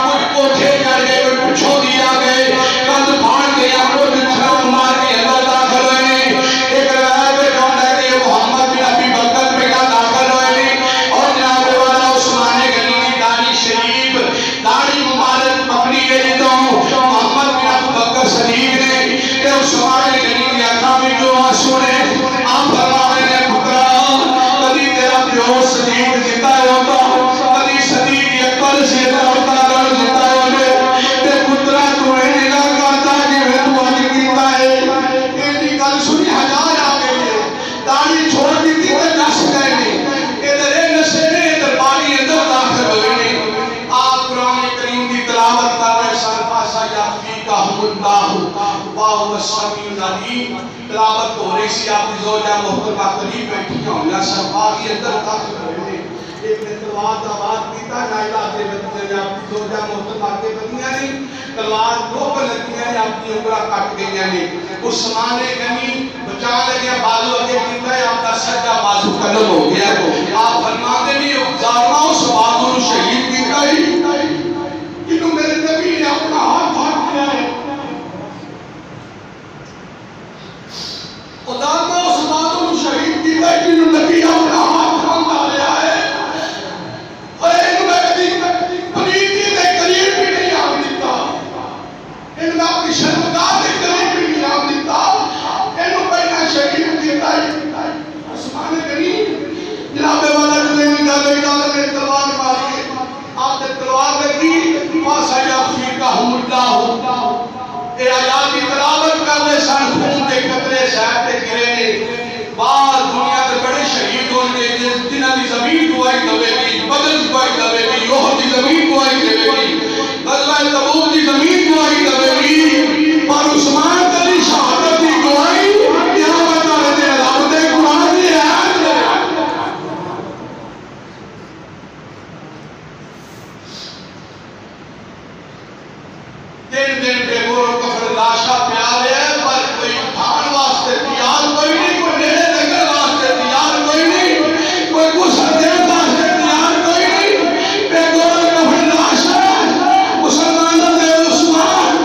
کچھ کوٹھے کر گئے، کچھ پچھو دیا گئے، کند پھاڑ گیا، کچھ چھرم مار کے اندر داخل ہوئے نہیں۔ ایک روایت میں کہتا ہے کہ محمد بن ابی بکر بیٹا داخل ہوئے نہیں، اور جناب والا عثمان غنی کی داڑھی شریف، داڑھی مبارک پکڑی گئی تو محمد بن ابی بکر صدیق نے کہ عثمان غنی کی آنکھوں میں جو آنسو نے آپ فرمانے نے پکڑا، کبھی تیرا پیو صدیق زندہ ہوتا، کبھی صدیق اکبر زندہ ہوتا، کبھی زندہ ہونے تے پترا تو نے نگاہ کرتا کہ میں تو آج کیتا ہے، ایسی گل سنی ہزار آ گئی ہے، داڑھی چھوڑ دی تھی تے نس گئے نہیں، ادھر اے نسے نے ادھر پانی اندر داخل ہوئے نہیں۔ آپ قرآن کریم کی تلاوت کر رہے سن، پاسا یافیکہم اللہ واہ السمیع العلیم، تلاوت ہو رہی سی، آپ کی زوجہ محترمہ قریب بیٹھی ہونا سن، باغی اندر داخل ہوئے نہیں۔ ایک نے تلوار کا بات کیتا، نائلہ کے بدیاں نے آپ کی زوجہ محترمہ کے بدیاں نہیں، تلوار دو پر لگیاں نے آپ کی عمرہ کٹ گئیاں نے۔ عثمان غنی بچا لگیا، بازو اگے کیتا ہے، آپ کا سجدہ بازو قلم ہو گیا۔ آپ فرماتے نہیں ظالمہ اس بازو شہید کیتا ہے، جنہوں میرے نبی نے اپنا ہاتھ پھاڑ دیا ہے۔ ظالمہ اس بازو شہید کیتا ہے، جنہوں نبی نے اپنا ہاتھ پھاڑ دیا ہے۔ اپنی شرمگاہ کے قریب بھی نہیں آم دیتا، انہوں پہنا شہید دیتا ہے۔ عثمان غنی جناب والا جلے نگاہ اجازت نے تلوار ماری ہے، آپ نے تلوار لگی، پاسا یافیکہم اللہ، اے آیات کی تلاوت کر لے سن، خون کے قطرے صاحب کے گرے نے، بعض دنیا کے بڑے شہید ہونے جنہاں دی زمین دعائی دوے گی، بدر دعائی دوے گی، یوہ دی زمین دعائی دوے گی، غزوہ تبوک دی زمین دعائی دوے گی، پر عثمان غنی شہادت دی دعائی قیامت والے دن رب دے قرآن دی آیات ہے۔ دن پہ گورو کفر لاشا پیارے ہیں، پر کوئی اٹھان واسطے تیار کوئی نہیں، کوئی نیڑے لگے واسطے تیار کوئی نہیں، کوئی گسر دے واسطے تیار کوئی نہیں، پہ گورو کفر لاشا مسلمانوں دے عثمان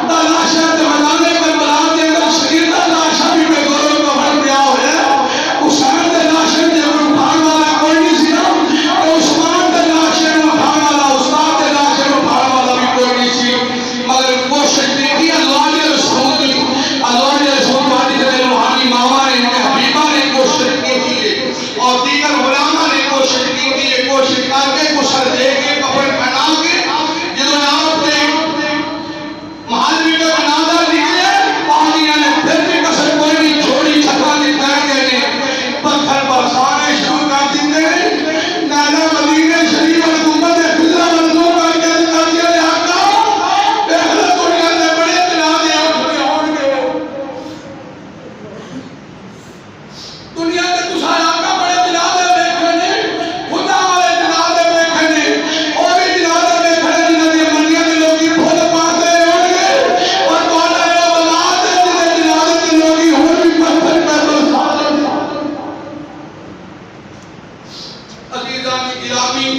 دا لاشا تے مدانے پر بلا دے اندر شہید دا لاشا بھی پہ گورو کفر پیا ہوئے ہیں۔ عثمان دے لاشا دے اٹھان والا کوئی نہیں سی نا، عثمان دے لاشا اٹھان والا استاد دے لاشا اٹھان والا بھی کوئی نہیں سی، مگر کوشش دیکھی اللہ نے رسول بانی کے روحانی ماما نے حبیبہ نے کوشش کی تھی، اور دیگر علماء نے کوشش کی تھی، کوشش کر کے گسر دے کے کفن پہنا کے جدو آپ نے محل کا جنازہ نکلے، پانیاں نے پھر بھی کسر کوئی نہیں چھوڑی، چھکا نہیں کر گئے نے، پتھر برسانے شروع کر دیتے ہیں، نانا مدینہ شریف حکومت خلا منظور کر کے کر دیا نے آقا بہت دنیا نے بڑے جنازے اٹھنے ہون گے، دنیا کے تسائے آقا بڑے جنازے دیکھنے، خدا والے جنازے دیکھنے، اور بھی جنازے دیکھنے جنہاں دی منیاں دے لوگی پھول پاتے ہون گے، اور تواڈا اے اولاد جنہاں جنازے دے لوگی ہون بھی پتھر پہ برسا دے۔ عزیزان کی گرامی،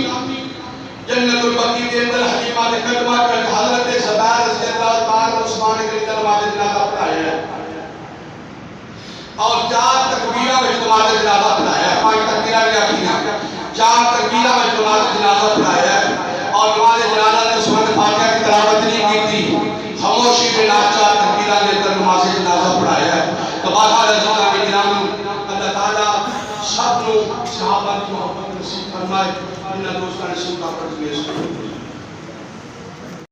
جنت البقیع کے اندر حلیمہ نے قدمہ کر حضرت زبیر رضی اللہ تعالیٰ عثمان غنی کا نماز جنازہ پڑھایا ہے، اور 4 تکبیرہ میں نماز جنازہ پڑھایا ہے، 5 تکبیرہ نہیں آکھیاں، 4 تکبیرہ میں نماز جنازہ پڑھایا ہے، وفادار عزیزاں کے گرامی اللہ تعالیٰ سب لوگ صحابہ کی محبت نصیب فرمائے. انہاں دوستاں نے سنتا پڑھ